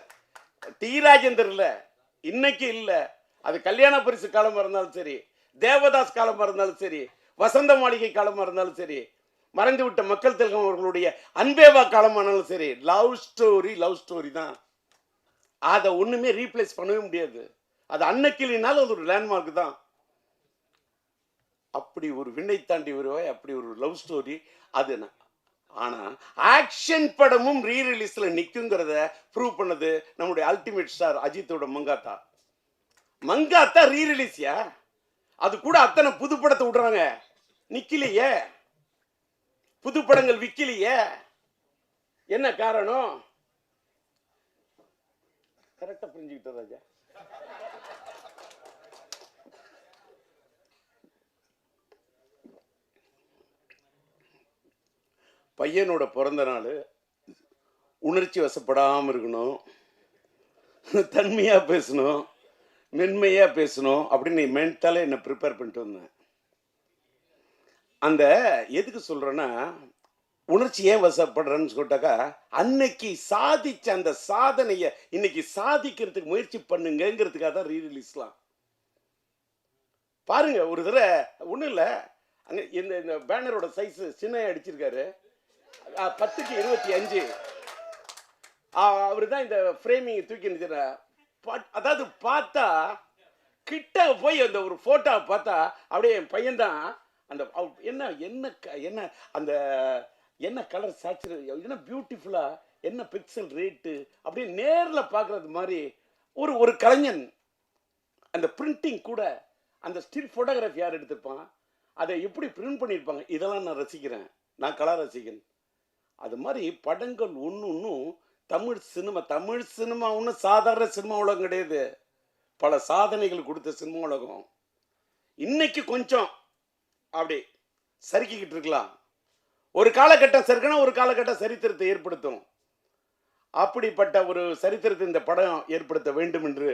டி ராஜேந்தர் இல்லை, இன்னைக்கு இல்லை. அது கல்யாண பரிசு காலமாக இருந்தாலும் சரி, தேவதாஸ் காலமாக இருந்தாலும் சரி, வசந்த மாளிகை காலமாக இருந்தாலும் சரி, மறைந்து விட்ட மக்கள் திலகம் அவர்களுடைய அன்பேவா காலமானாலும் சரி, லவ் ஸ்டோரி தான். அதை ஒண்ணுமே ரீப்ளேஸ் பண்ணவே முடியாது. அது அன்னைக்கு இல்லைனாலும் அது ஒரு லேண்ட்மார்க் தான். அப்படி ஒரு விண்ணை தாண்டி வருவாய், அப்படி ஒரு லவ் ஸ்டோரி அது. ஆனா ஆக்ஷன் படமும் ரீரிலீஸ்ல நிக்குங்கிறத ப்ரூவ் பண்ணது நம்முடைய அல்டிமேட் ஸ்டார் அஜித்தோட மங்காத்தா ரீரிலீஸ்யா. அது கூட அத்தனை புது படத்தை விடுறாங்க, நிக்கலையே, புது படங்கள் விக்கலையே. என்ன காரணம்? கரெக்டா புரிஞ்சுக்கிட்ட ராஜா. பையனோட பிறந்த நாள் உணர்ச்சி வசப்படாமல் இருக்கணும், தன்மையாக பேசணும், மென்மையாக பேசணும் அப்படின்னு மென்டலாக என்னை ப்ரிப்பேர் பண்ணிட்டு வந்தேன். அந்த எதுக்கு சொல்கிறேன்னா, உணர்ச்சி ஏன் வசப்படுறேன்னு சொல்லிட்டாக்கா, அன்னைக்கு சாதிச்ச அந்த சாதனையை இன்னைக்கு சாதிக்கிறதுக்கு முயற்சி பண்ணுங்கிறதுக்காக தான் ரீரிலீஸ்லாம். பாருங்க, ஒரு தடவை ஒன்றும் இல்லை, அங்கே இந்த பேனரோட சைஸ் சின்ன அடிச்சிருக்காரு, 10க்கு 25. அவரு தான் இந்த ஃப்ரேமிங் தூக்கி நிறுத்திற. அதாவது பார்த்தா கிட்ட போய் அந்த ஒரு போட்டோவை பார்த்தா அப்படியே என் பையன் தான். அந்த என்ன என்ன என்ன அந்த என்ன கலர் சேச்சுரேட், என்ன பியூட்டிஃபுல்லா, என்ன பிக்சல் ரேட்டு, அப்படியே நேரில் பார்க்கறது மாதிரி ஒரு கலைஞன். அந்த பிரிண்டிங் கூட, அந்த ஸ்டில் ஃபோட்டோகிராஃபி யார் எடுத்திருப்பான், அதை எப்படி பிரிண்ட் பண்ணியிருப்பாங்க, இதெல்லாம் நான் ரசிக்கிறேன். நான் கலா ரசிகன். அது மாதிரி படங்கள் ஒன்றும் தமிழ் சினிமா ஒன்றும் சாதாரண சினிமா உலகம் கிடையாது. பல சாதனைகள் கொடுத்த சினிமா உலகம். இன்னைக்கு கொஞ்சம் அப்படி சறுக்கிக்கிட்டு இருக்கலாம். ஒரு காலகட்டம் சறுக்கணும், ஒரு காலகட்டம் சரித்திரத்தை ஏற்படுத்தும். அப்படிப்பட்ட ஒரு சரித்திரத்தை இந்த படம் ஏற்படுத்த வேண்டும் என்று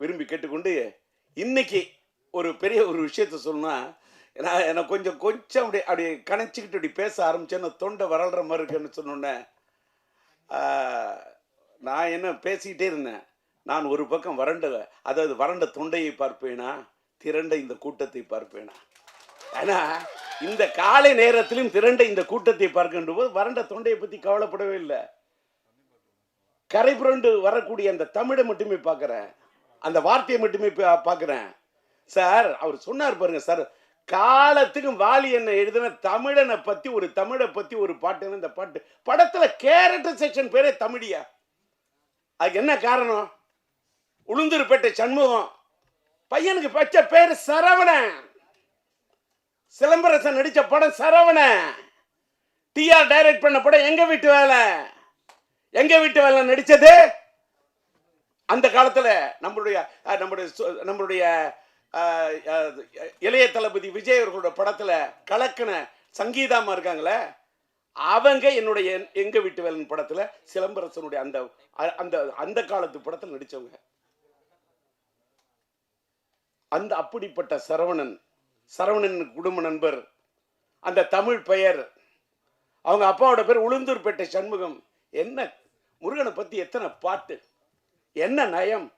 விரும்பி கேட்டுக்கொண்டு, இன்னைக்கு ஒரு பெரிய ஒரு விஷயத்த சொன்னா, எனக்கு கொஞ்சம் அப்படி கணச்சிக்கிட்டு அப்படி பேச ஆரம்பிச்சேன்னு தொண்டை வரல்ற மாதிரி இருக்குன்னு சொன்னோன்னே, நான் என்ன பேசிக்கிட்டே இருந்தேன். நான் ஒரு பக்கம் வறண்ட தொண்டையை பார்ப்பேனா, திரண்ட இந்த கூட்டத்தை பார்ப்பேனா. ஆனா இந்த காலை நேரத்திலும் திரண்ட இந்த கூட்டத்தை பார்க்கின்ற போது வறண்ட தொண்டையை பத்தி கவலைப்படவே இல்லை. கரை புரண்டு வரக்கூடிய அந்த தமிழை மட்டுமே பார்க்கிறேன், அந்த வார்த்தையை மட்டுமே பார்க்கிறேன். சார் அவர் சொன்னார் பாருங்க சார், காலத்துக்கும் வாலி என்ன எழுதின தமிழனை பத்தி ஒரு தமிழை பத்தி ஒரு பாட்டு. இந்த பாட்டு படத்துல கேரக்டர் செக்ஷன் பேரே தமிழியா? அதுக்கு என்ன காரணம்? உளுந்தூர்பேட்டை சண்முகம் பையனுக்கு பச்ச பேரு சரவணன். சிலம்பரசன் நடிச்ச படம் சரவணன். டிஆர் டைரக்ட் பண்ண படம் எங்க வீட்டு வேலை. எங்க வீட்டு வேலை நடிச்சது அந்த காலத்துல நம்மளுடைய இளைய தளபதி விஜய் அவர்களோட படத்துல கலக்கன சங்கீதாமா இருக்காங்களே, அவங்க என்னுடைய எங்க வீட்டு வேலை படத்துல சிலம்பரசனுடைய அந்த அந்த அந்த காலத்து படத்தில் நடிச்சவங்க. அந்த அப்படிப்பட்ட சரவணன் குடும்ப நண்பர், அந்த தமிழ் பெயர், அவங்க அப்பாவோட பேர் உளுந்தூர்பேட்டை சண்முகம். என்ன முருகனை பத்தி எத்தனை பாட்டு, என்ன நயம்,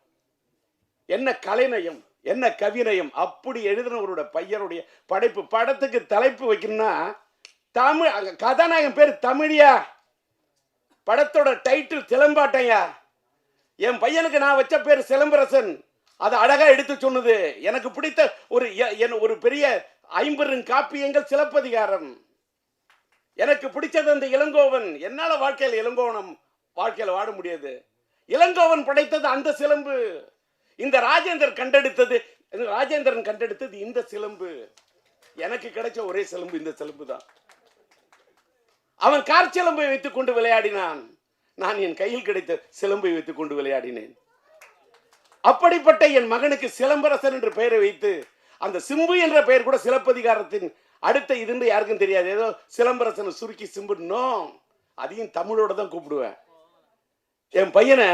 என்ன கலைநயம், என்ன கவிநயம். அப்படி எழுதினவரோட பையனுடைய படைப்பு. படத்துக்கு தலைப்பு வைக்கணும்னா தமிழ், கதாநாயகன் பேர் தமிழியா, படத்தோட டைட்டில் சிலம்பாட்டையா. என் பையனுக்கு நான் வச்ச பேர் சிலம்பரசன். அது அழகா எடுத்து சொன்னது. எனக்கு பிடித்த ஒரு பெரிய 50 காப்பியங்கள் சிலப்பதிகாரம். எனக்கு பிடிச்சது அந்த இளங்கோவன். என்னால வாழ்க்கையில வாழ முடியாது. இளங்கோவன் படைத்தது அந்த சிலம்பு. இந்த ராஜேந்திரன் கண்டெடுத்தது இந்த சிலம்பு. எனக்கு கிடைச்ச ஒரே சிலம்பு இந்த சிலம்பு தான். அவன் கார் சிலம்பை வைத்துக் கொண்டு விளையாடினான், நான் என் கையில் கிடைத்த சிலம்பை வைத்துக் கொண்டு விளையாடினேன். அப்படிப்பட்ட என் மகனுக்கு சிலம்பரசன் என்று பெயரை வைத்து, அந்த சிம்பு என்ற பெயர் கூட சிலப்பதிகாரத்தின் அடுத்த இதுன்னு யாருக்கும் தெரியாது. ஏதோ சிலம்பரசனை சுருக்கி சிம்புனோ, அதையும் தமிழோட தான் கூப்பிடுவேன். என் பையனை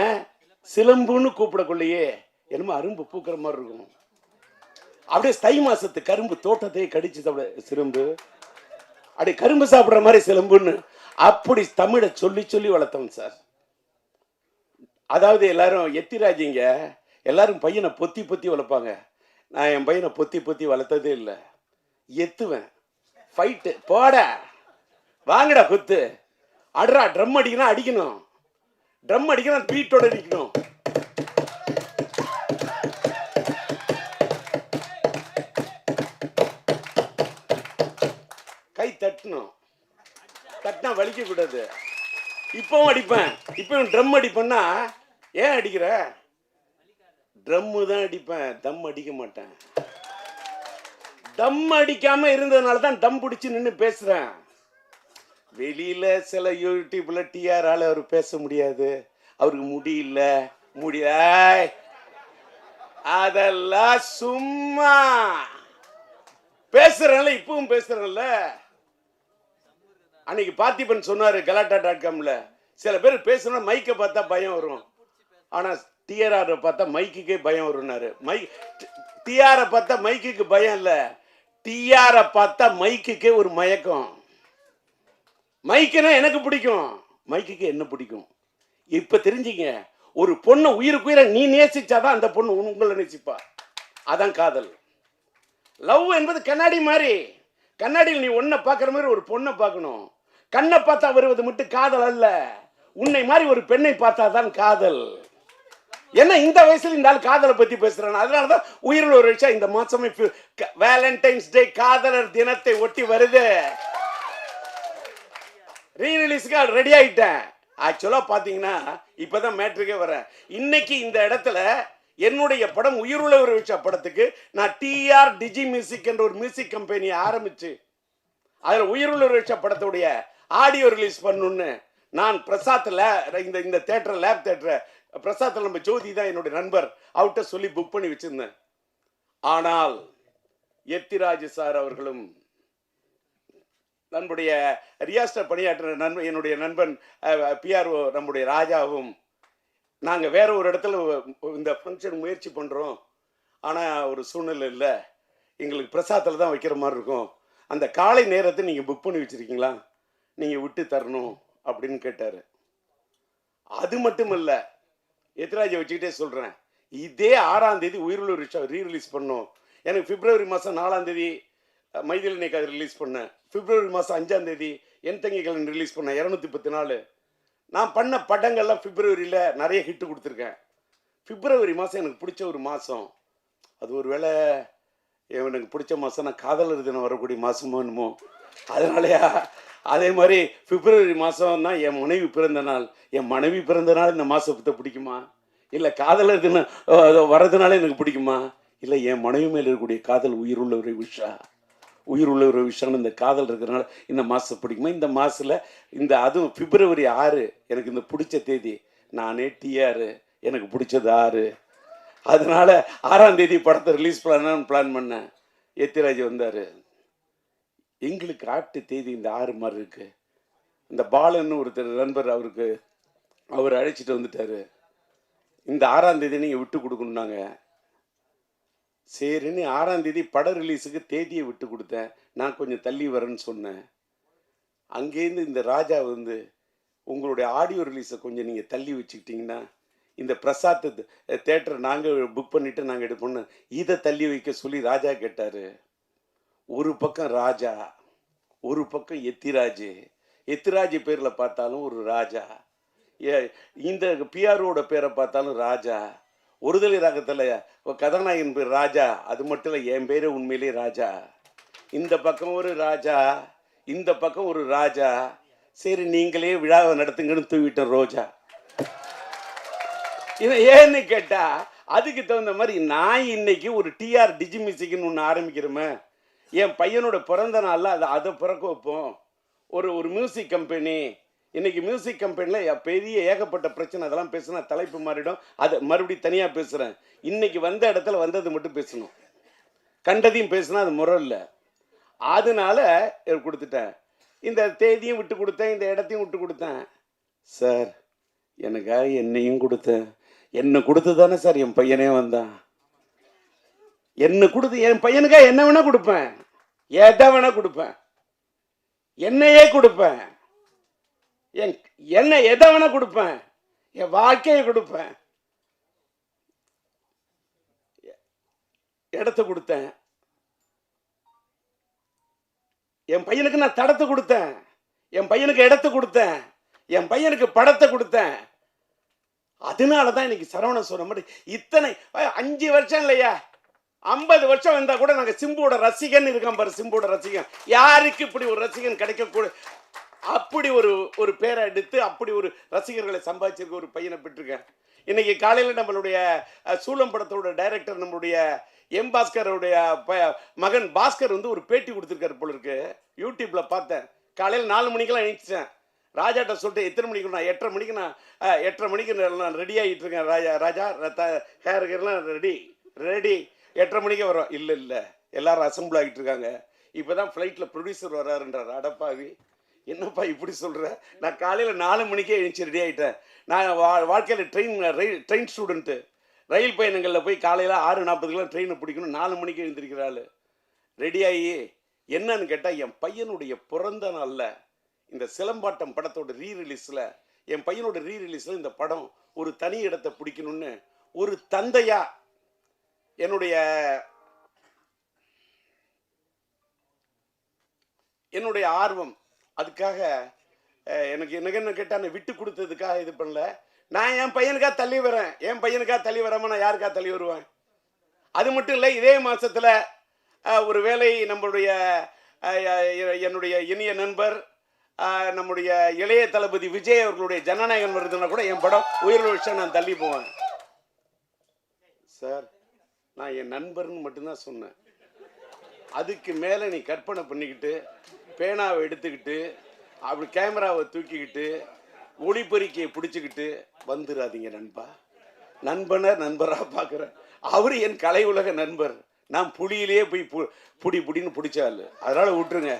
சிலம்புன்னு கூப்பிடக்குள்ளேயே என்னமோ அரும்பு பூக்கிற மாதிரி இருக்கும். அப்படியே தை மாசத்து கரும்பு தோட்டத்தையே கடிச்சு சிலம்பு, அப்படியே கரும்பு சாப்பிடுற மாதிரி சிலம்புன்னு அப்படி தமிழை சொல்லி சொல்லி வளர்த்தவன் சார். அதாவது எல்லாரும் எத்திராஜிங்க எல்லாரும் பையனை பொத்தி பொத்தி வளர்ப்பாங்க. நான் என் பையனை பொத்தி பொத்தி வளர்த்ததே இல்லை. எத்துவேன், ஃபைட்டு, போட வாங்கடா குத்து, அட்ரா, ட்ரம் அடிக்கணும், அடிக்கணும், ட்ரம் அடிக்கணும், பீட்டோட அடிக்கணும். கை தட்டணும், தட்டினா வலிக்க கூடாது. இப்பவும் அடிப்பேன். இப்பவும் ட்ரம் அடிப்பேன்னா, ஏன் அடிக்கிற? ட்ரம்மு தான் அடிப்பேன், தம் அடிக்க மாட்டேன். தம் அடிக்காம இருந்ததுனால தான் டம் பிடிச்சு நின்று பேசுறேன். வெளியில சில யூடியூப்ல டிஆரால அவர் பேச முடியாது, அவருக்கு முடியல, அதெல்லாம் சும்மா பேசுறேன்ல, இப்பவும் பேசுறேன்ல. அன்னைக்கு பார்த்திபன் சொன்னாரு கலாட்டா.comல, சில பேர் பேசுனா மைக்கை பார்த்தா பயம் வரும், ஆனா டிஆர் பார்த்தா மைக்குக்கே பயம் வரும்னாரு. டிஆர் பார்த்தா மைக்குக்கு பயம் இல்ல, டிஆர் பார்த்தா மைக்குக்கே ஒரு மயக்கம். மைக்குனா எனக்கு பிடிக்கும், மைக்குக்கு என்ன பிடிக்கும். இப்ப தெரிஞ்சுங்க, ஒரு பொண்ணை உயிருக்குயிர நீ நேசிச்சாதான் அந்த பொண்ணு உங்களை நேசிப்பா. அதான் காதல். லவ் என்பது கண்ணாடி மாதிரி. கண்ணாடியில் நீ ஒன்ன பாக்குற மாதிரி ஒரு பொண்ணை பார்க்கணும். கண்ணை பார்த்தா வருவது மட்டும் காதல் அல்ல, உன்னை மாதிரி ஒரு பெண்ணை பார்த்தா தான் காதல். என்ன இந்த வயசுல இந்த ஆள் காதலை பத்தி பேசுறான். அதனாலதான் உயிரில் ஒரு விஷயம் இந்த மாசமே வேலண்டைன்ஸ் டே, காதலர் தினத்தை ஒட்டி வருது. ரீரிலீஸ்க்கு ரெடி ஆயிட்டேன். ஆக்சுவலா பாத்தீங்கன்னா இப்பதான் மேட்ருக்கே வரேன். இன்னைக்கு இந்த இடத்துல என்னுடைய படம் உயிருள்ள ஒரு விஷயம் படத்துக்கு நான் டிஆர் டிஜி மியூசிக் என்ற ஒரு மியூசிக் கம்பெனியை ஆரம்பிச்சு அதுல உயிருள்ள ஒரு விஷயம் படத்துடைய ஆடியோ ரிலீஸ் பண்ணணும்னு நான் பிரசாத்ல இந்த தேட்டர் லேப் தேட்டர் பிரசாத்ல நம்ம ஜோதி தான் என்னுடைய நண்பர், அவர்கிட்ட சொல்லி புக் பண்ணி வச்சிருந்தேன். ஆனால் எத்திராஜ் சார் அவர்களும் நம்முடைய ரியாஸ்டர் பணியாற்ற என்னுடைய நண்பன் பிஆர்ஓ நம்முடைய ராஜாவும் நாங்கள் வேற ஒரு இடத்துல இந்த ஃபங்க்ஷன் முயற்சி பண்ணுறோம், ஆனால் ஒரு சூழ்நிலை இல்லை, எங்களுக்கு பிரசாத்தில் தான் வைக்கிற மாதிரி இருக்கும், அந்த காலை நேரத்தை நீங்கள் புக் பண்ணி வச்சுருக்கீங்களா, நீங்கள் விட்டு தரணும் அப்படின்னு கேட்டார். அது மட்டும் இல்லை, எத்திராஜை வச்சுக்கிட்டே சொல்கிறேன், இதே 6ஆம் தேதி உயிருள்ள ரீ ரிலீஸ் பண்ணோம். எனக்கு பிப்ரவரி மாதம் 4ஆம் தேதி மைதிலனை கதை ரிலீஸ் பண்ணேன். பிப்ரவரி மாதம் 5ஆம் தேதி என் தங்கிகள் ரிலீஸ் பண்ணேன். 210 நான் பண்ண படங்கள்லாம் பிப்ரவரியில் நிறைய ஹிட்டு கொடுத்துருக்கேன். பிப்ரவரி மாதம் எனக்கு பிடிச்ச ஒரு மாதம். அது ஒரு வேளை எனக்கு பிடிச்ச மாதம் நான் காதலர் தினம் வரக்கூடிய மாதமோ என்னமோ, அதனாலயா. அதே மாதிரி பிப்ரவரி மாதம் தான் என் மனைவி பிறந்த நாள். என் மனைவி பிறந்த நாள் இந்த மாதத்தை பிடிக்குமா? இல்லை காதலர் தினம் வர்றதுனால எனக்கு பிடிக்குமா? இல்லை என் மனைவி மேலே இருக்கக்கூடிய காதல் உயிருள்ள ஒரு விஷயம், இந்த காதல் இருக்கிறனால இந்த மாதம் பிடிக்குமா? இந்த மாதத்தில் அதுவும் பிப்ரவரி 6 எனக்கு இந்த பிடிச்ச தேதி. நானே டிஆர், எனக்கு பிடிச்சது 6. அதனால 6ஆம் தேதி படத்தை ரிலீஸ் பண்ணலான்னு பிளான் பண்ணேன். எத்திராஜ் வந்தார். எங்களுக்கு ஆட்டு தேதி இந்த 6 மாதிரி இருக்கு. இந்த பாலன்னு ஒருத்தர் நண்பர், அவர் அழைச்சிட்டு வந்துட்டாரு. இந்த 6ஆம் தேதி நீங்கள் விட்டு கொடுக்கணுன்னாங்க. சரின்னு 6ஆம் தேதி பட ரிலீஸுக்கு தேதியை விட்டு கொடுத்தேன். நான் கொஞ்சம் தள்ளி வரேன்னு சொன்னேன். அங்கேருந்து இந்த ராஜா உங்களுடைய ஆடியோ ரிலீஸை கொஞ்சம் நீங்கள் தள்ளி வச்சுக்கிட்டிங்கன்னா இந்த பிரசாத் தேட்டரை நாங்கள் புக் பண்ணிவிட்டு நாங்கள் எடுப்போம்னு இதை தள்ளி வைக்க சொல்லி ராஜா கேட்டார். ஒரு பக்கம் ராஜா, ஒரு பக்கம் எத்திராஜ் பேரில் பார்த்தாலும் ஒரு ராஜா, இந்த பிஆரோட பேரை பார்த்தாலும் ராஜா. ஒருதலை ராகத்தில் கதாநாயகன் பேர் ராஜா, அது மட்டும் இல்லை என் பேரே உண்மையிலே ராஜா. இந்த பக்கம் ஒரு ராஜா, இந்த பக்கம் ஒரு ராஜா. சரி நீங்களே விழாவை நடத்துங்கன்னு தூவிட்டேன் ரோஜா. இதை ஏன்னு கேட்டா அதுக்கு தகுந்த மாதிரி நான் இன்னைக்கு ஒரு டிஆர் டிஜி மியூசிக்னு ஒன்று ஆரம்பிக்கிறோமே. என் பையனோட பிறந்த நாளில் அதை பிறக்க வைப்போம். ஒரு மியூசிக் கம்பெனி. இன்னைக்கு மியூசிக் கம்பெனியில் பெரிய ஏகப்பட்ட பிரச்சனை. அதெல்லாம் பேசுனா தலைப்பு மாறிடும். அதை மறுபடியும் தனியாக பேசுகிறேன். இன்னைக்கு வந்த இடத்துல வந்தது மட்டும் பேசணும். கண்டதையும் பேசுனா அது முறை இல்லை. அதனால கொடுத்துட்டேன். இந்த தேதியும் விட்டு கொடுத்தேன், இந்த இடத்தையும் விட்டு கொடுத்தேன். சார் எனக்காக என்னையும் கொடுத்தேன். என்னை கொடுத்து தானே சார் என் பையனே வந்தான். என்னை கொடுத்து என் பையனுக்காக என்ன வேணா கொடுப்பேன், எதை வேணா கொடுப்பேன், என்னையே கொடுப்பேன், என்ன எதை வேணா கொடுப்பேன், என் வாழ்க்கையை கொடுப்பேன். இடத்தை கொடுத்தேன். என் பையனுக்கு நான் தடத்தை கொடுத்தேன், என் பையனுக்கு இடத்தை கொடுத்தேன், என் பையனுக்கு படத்தை கொடுத்தேன். அதனாலதான் இன்னைக்கு சரவணன் சொன்ன மாதிரி இத்தனை 5 வருஷம் இல்லையா, 50 வருஷம் வந்தா கூட நாங்க சிம்புவோட ரசிகன் இருக்கோம் பாரு. சிம்புவோட ரசிகன் யாருக்கு இப்படி ஒரு ரசிகன் கிடைக்கக்கூட, அப்படி ஒரு பேரை எடுத்து அப்படி ஒரு ரசிகர்களை சம்பாதிச்சிருக்க ஒரு பையனை பெற்றிருக்கேன். இன்னைக்கு காலையில் நம்மளுடைய சூலம் படத்தோட டைரக்டர் நம்மளுடைய எம் பாஸ்கருடைய மகன் பாஸ்கர் ஒரு பேட்டி கொடுத்துருக்காரு போல இருக்கு. யூடியூப்ல பார்த்தேன். காலையில் 4 மணிக்கெல்லாம் எழுந்திரிச்சேன். ராஜாட்ட சொல்லிட்டு எத்தனை மணிக்கு, நான் 8:30 மணிக்கு, நான் 8:30 மணிக்கு நான் ரெடி ஆகிட்டு இருக்கேன். ராஜா ஹேருக்கெல்லாம் ரெடி 8:30 மணிக்கு வரோம். இல்லை எல்லாரும் அசம்பிள் ஆகிட்டு இருக்காங்க. இப்போ தான் ஃப்ளைட்டில் ப்ரொடியூசர் வர்றாருன்றார். அடப்பாவி, என்னப்பா இப்படி சொல்கிற? நான் காலையில் 4 மணிக்கே எழுந்துச்சு ரெடி ஆகிட்டேன். நான் வாழ்க்கையில் ட்ரெயின் ஸ்டூடெண்ட்டு. ரயில் பயணங்களில் போய் காலையில் 6:40 ட்ரெயினை பிடிக்கணும். 4 மணிக்கு எழுந்திருக்கிறாள். ரெடியாகி என்னன்னு கேட்டால் என் பையனுடைய பிறந்த நாளில் இந்த சிலம்பாட்டம் படத்தோட ரீரிலீஸில், என் பையனோட ரீரிலீஸில் இந்த படம் ஒரு தனி இடத்தை பிடிக்கணும்னு ஒரு தந்தையா என்னுடைய ஆர்வம். அதுக்காக எனக்கு என்ன கேட்டால் விட்டு கொடுத்ததுக்காக இது பண்ணல. நான் என் பையனுக்காக தள்ளி வரேன். என் பையனுக்காக தள்ளி வராமல் நான் யாருக்காக தள்ளி வருவேன்? அது மட்டும் இல்லை, இதே மாதத்தில் ஒரு வேளை நம்மளுடைய என்னுடைய இனிய நண்பர் நம்முடைய இளைய தளபதி விஜய் அவர்களுடைய ஜனநாயகன் வருதுன்னா கூட என் படம் உயிர் விஷயம் நான் தள்ளி போவேன். சார் நான் என் நண்பர்னு மட்டும்தான் சொன்னேன். அதுக்கு மேலே நீ கற்பனை பண்ணிக்கிட்டு பேனாவை எடுத்துக்கிட்டு அப்படி கேமராவை தூக்கிக்கிட்டு ஒளிப்பெருக்கியை பிடிச்சிக்கிட்டு வந்துடாதீங்க நண்பா. நண்பராக பார்க்குறேன். அவர் என் கலை உலக நண்பர். நான் புளியிலேயே போய் புடின்னு பிடிச்சாள். அதனால் விட்டுருங்க.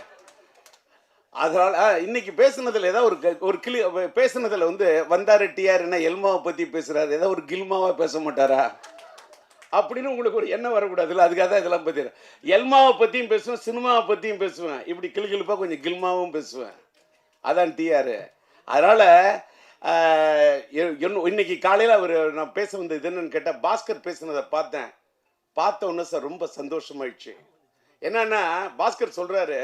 அதனால் இன்னைக்கு பேசுனதில் ஏதாவது ஒரு கிளி பேசுனதில் வந்தார் டிஆர் என்ன எல்மாவை பற்றி பேசுகிறாரு, ஏதாவது ஒரு கில்மாவாக பேச மாட்டாரா அப்படின்னு உங்களுக்கு ஒரு எண்ணம் வரக்கூடாது. இல்லை, அதுக்காக தான் இதெல்லாம் பற்றி எல்மாவை பற்றியும் பேசுவேன், சினிமாவை பற்றியும் பேசுவேன், இப்படி கிளிப்பாக கொஞ்சம் கில்மாவும் பேசுவேன். அதான் டிஆர். அதனால் இன்னைக்கு காலையில் நான் பேச வந்தது என்னன்னு கேட்டால், பாஸ்கர் பேசுனதை பார்த்த உடனே சார் ரொம்ப சந்தோஷமாயிடுச்சு. என்னன்னா பாஸ்கர் சொல்றாரு,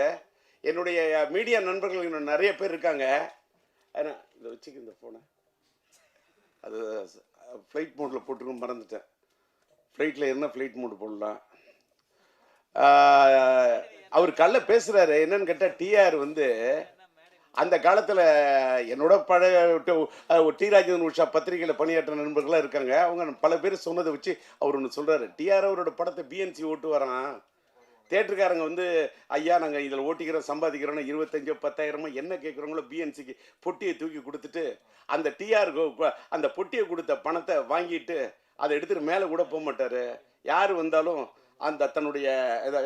என்னுடைய மீடியா நண்பர்கள் இன்னும் நிறைய பேர் இருக்காங்க. ஏன்னா இதை வச்சுக்க இந்த ஃபோனை அது ஃப்ளைட் மோடில் போட்டுருக்கும், மறந்துட்டேன். ஃப்ளைட்டில் என்ன ஃப்ளைட் மோடு போடலாம். அவர் கல்ல பேசுகிறாரு. என்னன்னு கேட்டால் டிஆர் வந்து அந்த காலத்தில் என்னோட பழைய டி ராஜேந்திரன் உஷா பத்திரிகையில் பணியாற்ற நண்பர்களாக இருக்காங்க. அவங்க பல பேர் சொன்னதை வச்சு அவர் ஒன்று சொல்கிறாரு. டிஆர் அவரோட படத்தை பிஎன்சி ஓட்டு வரான். தேட்டருக்காரங்க வந்து ஐயா நாங்கள் இதில் ஓட்டிக்கிறோம் சம்பாதிக்கிறோன்னா 25,000 10,000 என்ன கேட்குறவங்களோ பிஎன்சிக்கு பொட்டியை தூக்கி கொடுத்துட்டு அந்த டிஆர் அந்த பொட்டியை கொடுத்த பணத்தை வாங்கிட்டு அதை எடுத்துகிட்டு மேலே கூட போக மாட்டார். யார் வந்தாலும் அந்த தன்னுடைய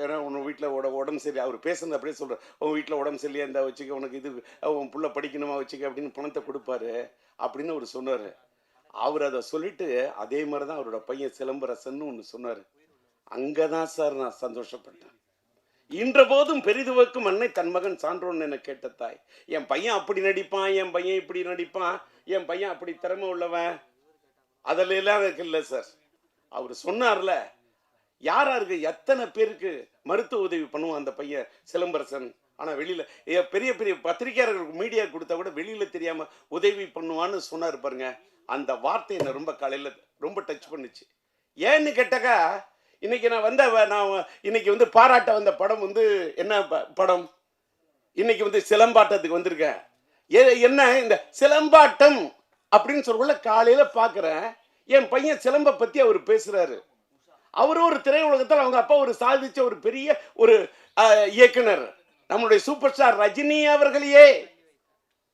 ஏன்னா உன் வீட்டில் உடம்பு சரி, அவர் பேசுனது அப்படியே சொல்கிறார், உன் வீட்டில் உடம்பு சரியா இருந்தால் வச்சுக்க, உனக்கு இது உன் புள்ள படிக்கணுமா வச்சுக்க அப்படின்னு பணத்தை கொடுப்பாரு அப்படின்னு அவர் சொன்னார். அவர் அதை சொல்லிட்டு அதே மாதிரி தான் அவரோட பையன் சிலம்பரசன்னு ஒன்று சொன்னார். அங்கே தான் சார் நான் சந்தோஷப்பட்டேன். இன்ற போதும் பெரிதுவக்கும் அன்னை தன் மகன் சான்றோன்னு என கேட்ட தாய். என் பையன் அப்படி நடிப்பான், என் பையன் இப்படி நடிப்பான், என் பையன் அப்படி திறமை உள்ளவன், அதில் எல்லாம் எனக்கு இல்லை சார். அவர் சொன்னார்ல, யாராருக்கு எத்தனை பேருக்கு மருத்துவ உதவி பண்ணுவான் அந்த பையன் சிலம்பரசன். ஆனால் வெளியில் பெரிய பெரிய பத்திரிகையாளர்களுக்கு மீடியா கொடுத்தா கூட வெளியில் தெரியாமல் உதவி பண்ணுவான்னு சொன்னார் பாருங்க. அந்த வார்த்தை என்னை ரொம்ப காலையில் ரொம்ப டச் பண்ணுச்சு. ஏன்னு கேட்டாக்கா, இன்னைக்கு நான் இன்னைக்கு வந்து பாராட்ட வந்த படம் வந்து என்ன படம், இன்னைக்கு வந்து சிலம்பாட்டத்துக்கு வந்திருக்கேன். என்ன இந்த சிலம்பாட்டம் அப்படின்னு சொல்லக்குள்ள காலையில பார்க்குறேன் என் பையன் சிலம்ப பற்றி அவர் பேசுறாரு. அவரு ஒரு திரையுலகத்தில் அவங்க அப்பா ஒரு சாதிச்ச ஒரு பெரிய ஒரு இயக்குனர், நம்மளுடைய சூப்பர் ஸ்டார் ரஜினி அவர்களையே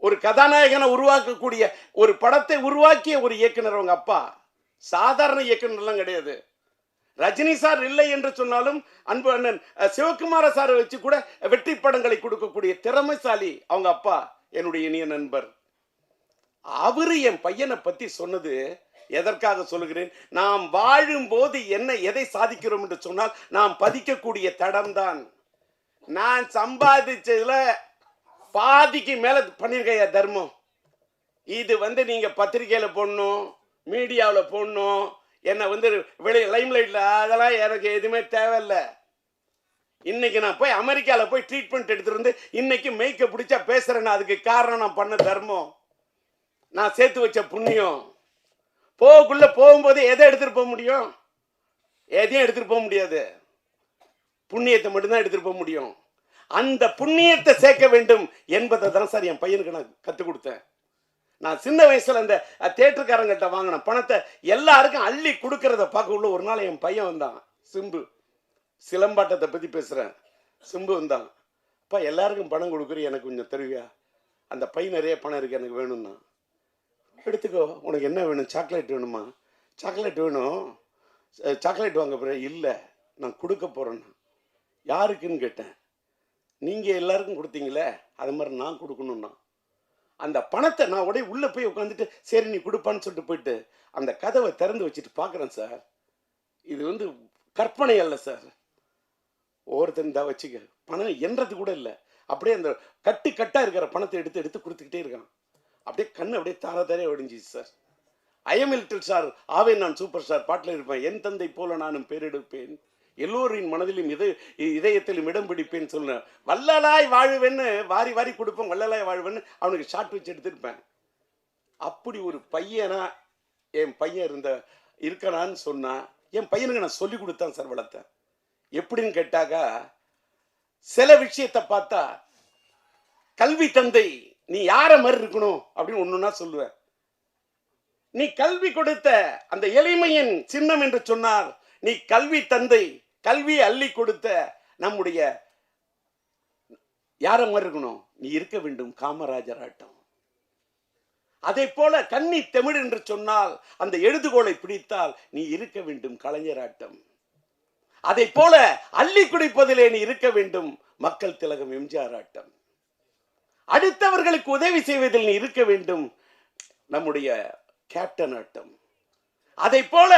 ஒரு கதாநாயகனை உருவாக்கக்கூடிய ஒரு படத்தை உருவாக்கிய ஒரு இயக்குனர் அவங்க அப்பா. சாதாரண இயக்குனர்லாம் கிடையாது. ரஜினி சார் இல்லை என்று சொன்னாலும் அன்பு அண்ணன் சிவகுமார சாரை வச்சு கூட வெற்றி படங்களை கொடுக்கக்கூடிய திறமைசாலி அவங்க அப்பா, என்னுடைய இனிய நண்பர். அவரு என் பையனை பத்தி சொன்னது எதற்காக சொல்லுகிறேன், நாம் வாழும் போது எதை சாதிக்கிறோம் என்று சொன்னால் நாம் பதிக்கக்கூடிய தடம் தான். நான் சம்பாதிச்சதுல பாதிக்கு மேல பண்ணிருக்க தர்மம். இது வந்து நீங்க பத்திரிகையில போடணும், மீடியாவில் போடணும், என்ன வந்து லைம்லைட்ல அதெல்லாம் எனக்கு எதுவுமே தேவையில்லை. இன்னைக்கு நான் போய் அமெரிக்காவில் போய் ட்ரீட்மெண்ட் எடுத்துட்டு வந்து இன்னைக்கு மேய்க்க பிடிச்சா பேசுறேன்னா அதுக்கு காரணம் நான் பண்ண தர்மம், நான் சேர்த்து வச்ச புண்ணியம். போகுள்ள போகும்போது எதை எடுத்துட்டு போக முடியும்? எதையும் எடுத்துட்டு போக முடியாது. புண்ணியத்தை மட்டும்தான் எடுத்துட்டு போக முடியும். அந்த புண்ணியத்தை சேர்க்க வேண்டும் என்பதை தான் சார் என் பையனுக்கு நான் கற்றுக் கொடுத்தேன். நான் சின்ன வயசுல அந்த தேட்டருக்காரங்கிட்ட வாங்கின பணத்தை எல்லாருக்கும் அள்ளி கொடுக்கறத பார்க்க உள்ள ஒரு நாள் என் பையன் வந்தான், சிம்பு. சிலம்பாட்டத்தை பற்றி பேசுகிறேன். சிம்பு வந்தான். அப்பா எல்லாருக்கும் பணம் கொடுக்குற, எனக்கு கொஞ்சம் தருவியா? அந்த பையன் நிறைய பணம் இருக்கு, எனக்கு வேணும்னா. எடுத்துக்கோ, உனக்கு என்ன வேணும்? சாக்லேட் வேணுமா? சாக்லேட் வேணும். சாக்லேட் வாங்க போகிறேன். இல்லை, நான் கொடுக்க போகிறேன்னா. யாருக்குன்னு கேட்டேன். நீங்கள் எல்லாருக்கும் கொடுத்தீங்களே, அது மாதிரி நான் கொடுக்கணும்னா. அந்த பணத்தை நான் உடனே உள்ளே போய் உட்காந்துட்டு சரி நீ கொடுப்பான்னு சொல்லிட்டு போயிட்டு அந்த கதவை திறந்து வச்சுட்டு பார்க்குறேன் சார். இது வந்து கற்பனை அல்ல சார். ஒவ்வொருத்தன் தான் வச்சுக்க, பணம் என்றது கூட இல்லை. அப்படியே அந்த கட்டாக இருக்கிற பணத்தை எடுத்து எடுத்து கொடுத்துக்கிட்டே இருக்கான். அப்படியே கண்ணு அப்படியே தாரே ஒடிஞ்சிச்சு சார். ஐஎம் லிட்டில் ஸ்டார், ஆவே நான் சூப்பர் ஸ்டார் பாட்டில் இருப்பேன். என் தந்தை போல நானும் பேரெடுப்பேன், எல்லோரின் மனதிலும் இதயத்திலும் இடம் பிடிப்பேன்னு சொன்னேன். வள்ளலாய் வாழ்வேன்னு வாரி வாரி கொடுப்பேன், வள்ளலாய் வாழ்வேன்னு அவனுக்கு ஷார்ட் வச்சு எடுத்துருப்பேன். அப்படி ஒரு பையனா என் பையன் இருக்கனான்னு சொன்னா, என் பையனுக்கு நான் சொல்லி கொடுத்தேன் சார், வளர்த்தேன். எப்படின்னு கேட்டாக்கா, சில விஷயத்தை பார்த்தா கல்வி தந்தை நீ யார மாதிரி இருக்கணும் அப்படின்னு ஒண்ணுன்னா சொல்லுவேன். நீ கல்வி கொடுத்த அந்த எளிமையின் சின்னம் என்று சொன்னார். நீ கல்வி தந்தை, கல்வி அள்ளி கொடுத்த நம்முடைய யார மாதிரி இருக்கணும்? நீ இருக்க வேண்டும் காமராஜர் ஆட்டம். அதே போல கன்னி தமிழ் என்று சொன்னால் அந்த எழுதுகோலை பிடித்தால் நீ இருக்க வேண்டும் கலைஞராட்டம். அதை போல அள்ளி குடிப்பதிலே நீ இருக்க வேண்டும் மக்கள் திலகம் எம்ஜிஆர் ஆட்டம். அடுத்தவர்களுக்கு உதவி செய்வதில் நீ இருக்க வேண்டும் நம்முடைய கேப்டன் ஆட்டம். அதை போல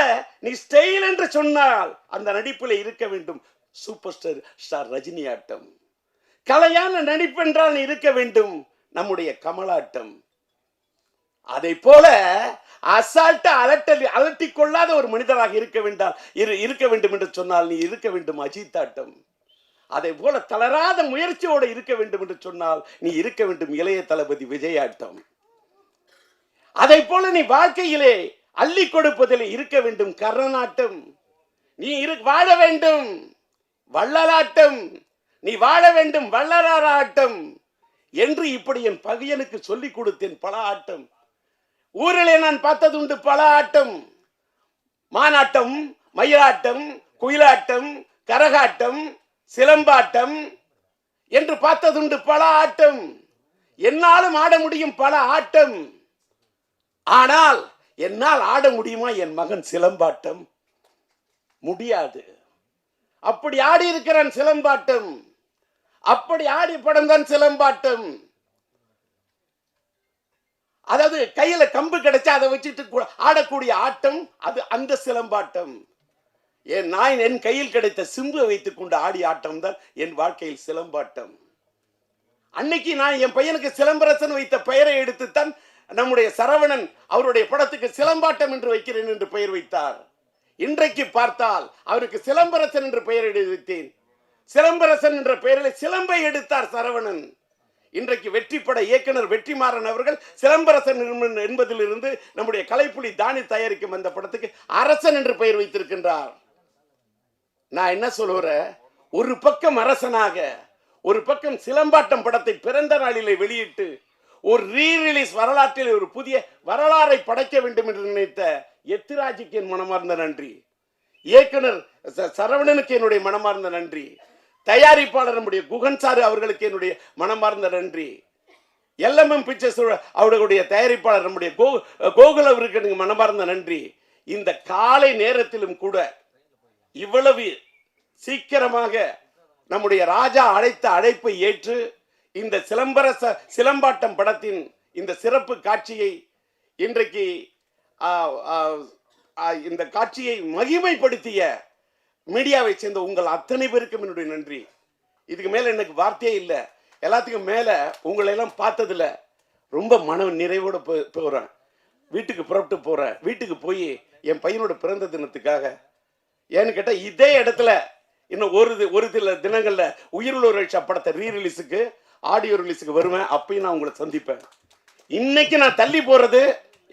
நீ ஸ்டைல் என்று சொன்னால் அந்த நடிப்பில் இருக்க வேண்டும் சூப்பர் ஸ்டார் ரஜினி ஆட்டம். கலையான நடிப்பு என்றால் நீ இருக்க வேண்டும் நம்முடைய கமலாட்டம். அதை போல அசால்ட்டா அலட்டிக் கொள்ளாத ஒரு மனிதராக இருக்க வேண்டும் என்று சொன்னால் நீ இருக்க வேண்டும் அஜித் ஆட்டம். அதை போல தளராத முயற்சியோடு இருக்க வேண்டும் என்று சொன்னால் நீ இருக்க வேண்டும் இளைய தளபதி விஜயாட்டம். அதை போல நீ வாழ்க்கையிலே அள்ளி கொடுப்பதில் இருக்க வேண்டும் கர்ணனாட்டம். நீ வாழ வேண்டும் வள்ளலாட்டம், நீ வாழ வேண்டும் வள்ளலாராட்டம் என்று இப்படி என் பகையனுக்கு சொல்லிக் கொடுத்தேன். பல ஆட்டம் ஊரிலே நான் பார்த்ததுண்டு, பல ஆட்டம், மானாட்டம், மயிலாட்டம், குயிலாட்டம், கரகாட்டம், சிலம்பாட்டம் என்று பார்த்ததுண்டு, பல ஆட்டம். என்னாலும் ஆட முடியும் பல ஆட்டம். ஆனால் என்னால் ஆட முடியுமா என் மகன் சிலம்பாட்டம்? முடியாது. அப்படி ஆடி இருக்கிறான் சிலம்பாட்டம். அப்படி ஆடி படம் தான் சிலம்பாட்டம். அதாவது கையில கம்பு கிடைச்சா அதை வச்சுட்டு ஆடக்கூடிய ஆட்டம் அது அந்த சிலம்பாட்டம். நான் என் கையில் கிடைத்த சிம்பு வைத்துக் கொண்டு ஆடிய ஆட்டம் தான் என் வாழ்க்கையில் சிலம்பாட்டம். அன்னைக்கு நான் என் பையனுக்கு சிலம்பரசன் வைத்த பெயரை எடுத்துத்தான் நம்முடைய சரவணன் அவருடைய படத்துக்கு சிலம்பாட்டம் என்று வைக்கிறேன் என்று பெயர் வைத்தார். இன்றைக்கு பார்த்தால் அவருக்கு சிலம்பரசன் என்று பெயர் எடுத்தேன். சிலம்பரசன் என்ற பெயரில் சிலம்பை எடுத்தார் சரவணன். இன்றைக்கு வெற்றிப்பட இயக்குனர் வெற்றிமாறன் அவர்கள் சிலம்பரசன் என்பதிலிருந்து நம்முடைய கலைப்புலி தானி தயாரிக்கும் அந்த படத்துக்கு அரசன் என்று பெயர் வைத்திருக்கின்றார். நான் என்ன சொல்லுறேன், ஒரு பக்கம் அரசனாக, ஒரு பக்கம் சிலம்பாட்டம் படத்தை பிறந்த நாளிலே வெளியிட்டு ஒரு ரீரிலீஸ் வரலாற்றில் ஒரு புதிய வரலாறை படைக்க வேண்டும் என்று நினைத்த எத்திராஜுக்கு என் மனமார்ந்த நன்றி. இயக்குனர் சரவணனுக்கு என்னுடைய மனமார்ந்த நன்றி. தயாரிப்பாளர் நம்முடைய குகன் சாரு அவர்களுக்கு என்னுடைய மனமார்ந்த நன்றி. எல்எம்எம் பிக்சர்ஸ் அவர்களுடைய தயாரிப்பாளர் நம்முடைய கோகுல் அவருக்கு எனக்கு மனமார்ந்த நன்றி. இந்த காலை நேரத்திலும் கூட இவ்வளவு சீக்கிரமாக நம்முடைய ராஜா அழைத்த அழைப்பை ஏற்று இந்த சிலம்பாட்டம் படத்தின் இந்த சிறப்பு காட்சியை இன்றைக்கு இந்த காட்சியை மகிமைப்படுத்திய மீடியாவை சேர்ந்த உங்கள் அத்தனை பேருக்கும் என்னுடைய நன்றி. இதுக்கு மேல எனக்கு வார்த்தையே இல்லை. எல்லாத்துக்கும் மேல உங்களை எல்லாம் பார்த்ததுல ரொம்ப மன நிறைவோட போறேன். வீட்டுக்கு புறப்பட்டு போறேன். வீட்டுக்கு போய் என் பையனோட பிறந்த தினத்துக்காக, ஏன்னு கேட்டா இதே இடத்துல இன்னும் ஒரு சில தினங்கள்ல உயிருள்ள ரட்சா படத்தை ரீரிலீஸுக்கு ஆடியோ ரிலீஸுக்கு வருவேன். அப்பயும் நான் உங்களை சந்திப்பேன். இன்னைக்கு நான் தள்ளி போறது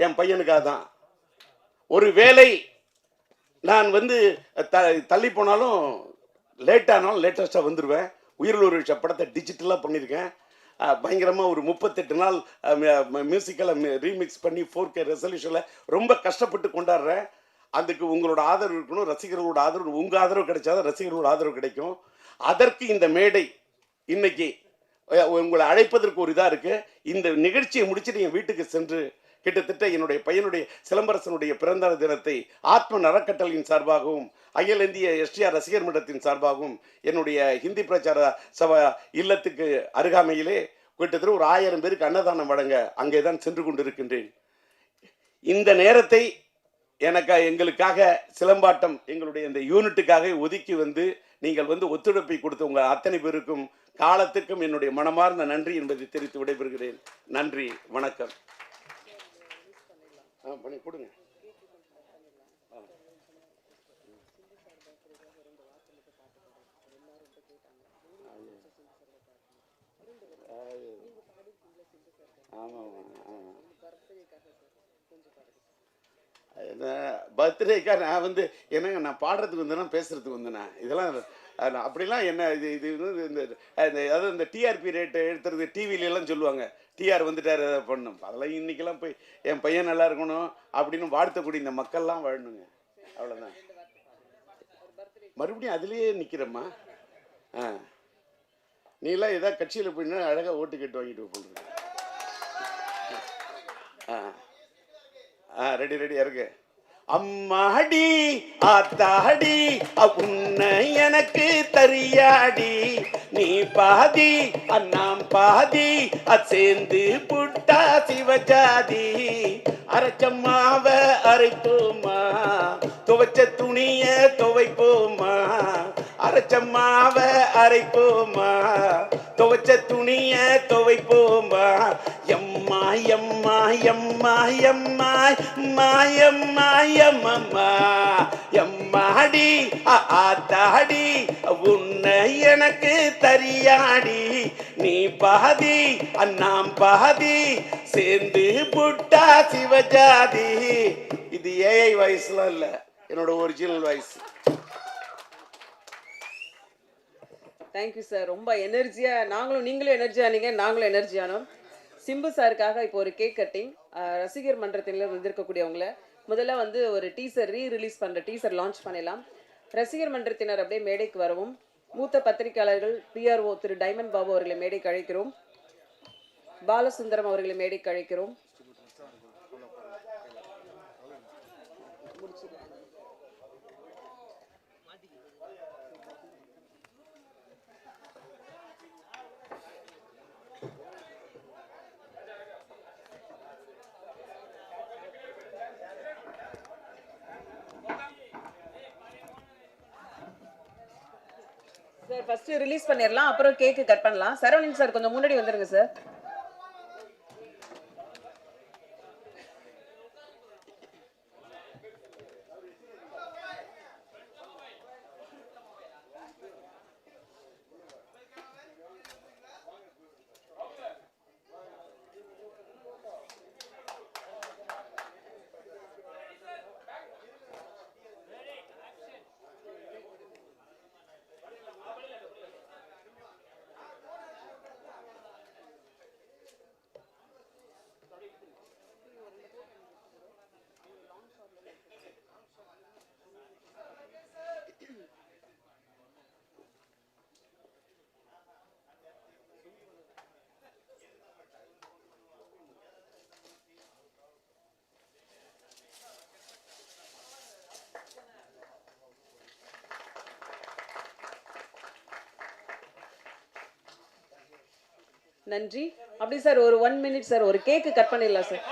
என் பையனுக்காக தான். ஒரு வேளை நான் தள்ளி போனாலும் லேட்டானாலும் லேட்டஸ்டாக வந்துடுவேன். உயிருள்ள படத்தை டிஜிட்டலாக பண்ணியிருக்கேன். பயங்கரமாக ஒரு 38 நாள் மியூசிக்கலை ரீமிக்ஸ் பண்ணி 4K ரெசல்யூஷனில் ரொம்ப கஷ்டப்பட்டு கொண்டாடுறேன். அதுக்கு உங்களோட ஆதரவு இருக்கணும், ரசிகர்களோட ஆதரவு. உங்கள் ஆதரவு கிடைச்சாதான் ரசிகர்களோட ஆதரவு கிடைக்கும். அதற்கு இந்த மேடை இன்னைக்கு உங்களை அழைப்பதற்கு ஒரு இதாக இருக்கு. இந்த நிகழ்ச்சியை முடிச்சுட்டு என் வீட்டுக்கு சென்று கிட்டத்தட்ட என்னுடைய பையனுடைய சிலம்பரசனுடைய பிறந்த தினத்தை ஆத்ம அறக்கட்டளையின் சார்பாகவும் அகில இந்திய எஸ்டிஆர் ரசிகர் மன்றத்தின் சார்பாகவும் என்னுடைய ஹிந்தி பிரச்சார சபா இல்லத்துக்கு அருகாமையிலே கிட்டத்தட்ட ஒரு 1000 பேருக்கு அன்னதானம் வழங்க அங்கே தான் சென்று கொண்டிருக்கின்றேன். இந்த நேரத்தை எங்களுக்காக சிலம்பாட்டம் எங்களுடைய இந்த யூனிட்டுக்காக ஒதுக்கி நீங்கள் ஒத்துழைப்பை கொடுத்த உங்கள் அத்தனை பேருக்கும் காலத்துக்கும் என்னுடைய மனமார்ந்த நன்றி என்பதை தெரிவித்து விடைபெறுகிறேன். நன்றி, வணக்கம். பண்ணி கொடுங்க. பர்த்டேக்கா நான் என்னங்க நான் பாடுறதுக்கு வந்தேன்னா பேசுறதுக்கு வந்தேண்ணா இதெல்லாம் அப்படிலாம் என்ன இது அதாவது இந்த டிஆர்பி ரேட்டு எடுத்துறது டிவிலெல்லாம் சொல்லுவாங்க. டிஆர் வந்துட்டார் அதை பண்ணணும். அதெல்லாம் இன்னைக்கெல்லாம் போய் என் பையன் நல்லா இருக்கணும் அப்படின்னு வாழ்த்தக்கூடிய இந்த மக்கள்லாம் வாழணுங்க. அவ்வளோதான். மறுபடியும் அதுலேயே நிற்கிறம்மா. நீலாம் ஏதாவது கட்சியில் போயின்னா அழகாக ஓட்டு கேட்டு வாங்கிட்டு போடுறேன். ரெடியா இருக்கு. அம்மாடி ஆத்தாடி உன்னை எனக்கு தரியாடி, நீ பாதி அண்ணாம் பாதி சேர்ந்து புட்டா சிவஜாதி. அரைச்சம்மாவ அரைப்போமா, துவைச்ச துணிய துவைப்போமா. அரைச்சம்மாவ அரைப்போமா, துவைச்ச துணிய துவைப்போமா. எம்மா எம்மா எம்மா எம்மா மாயம்மா எம்மம்மா எம் எம்மாடி ஆத்தாடி உன்னை எனக்கு தரியாடி நீ பாதி அண்ணாம் பாதி சேர்ந்து புட்டா சிவஜாதி. இது ஏஐ வாய்ஸ்லாம் இல்லை, என்னோட ஒரிஜினல் வாய்ஸ். Thank you sir. ரொம்ப எனர்ஜியாக நீங்களும் எனர்ஜி ஆனீங்க, நாங்களும் எனர்ஜி ஆனோம். சிம்பு சாருக்காக இப்போ ஒரு கேக் கட்டிங். ரசிகர் மன்றத்தில் வந்திருக்கக்கூடியவங்கள முதல்ல வந்து ஒரு டீசர் ரிலீஸ் பண்ணுற டீசர் லான்ச் பண்ணிடலாம். ரசிகர் மன்றத்தினர் அப்படியே மேடைக்கு வரவும். மூத்த பத்திரிகையாளர்கள் பிஆர்ஓ திரு டைமண்ட் பாபு அவர்களை மேடைக்கு அழைக்கிறோம். பாலசுந்தரம் அவர்களை மேடைக்கு அழைக்கிறோம். சார் ஃபர்ஸ்ட் ரிலீஸ் பண்ணிடலாம், அப்புறம் கேக்கு கட் பண்ணலாம். சரவணன் சார் கொஞ்சம் முன்னாடி வந்துருங்க சார். நன்றி. அப்படி சார் ஒரு 1 மினிட் சார், ஒரு கேக்கு கட் பண்ணிடலாம் சார்.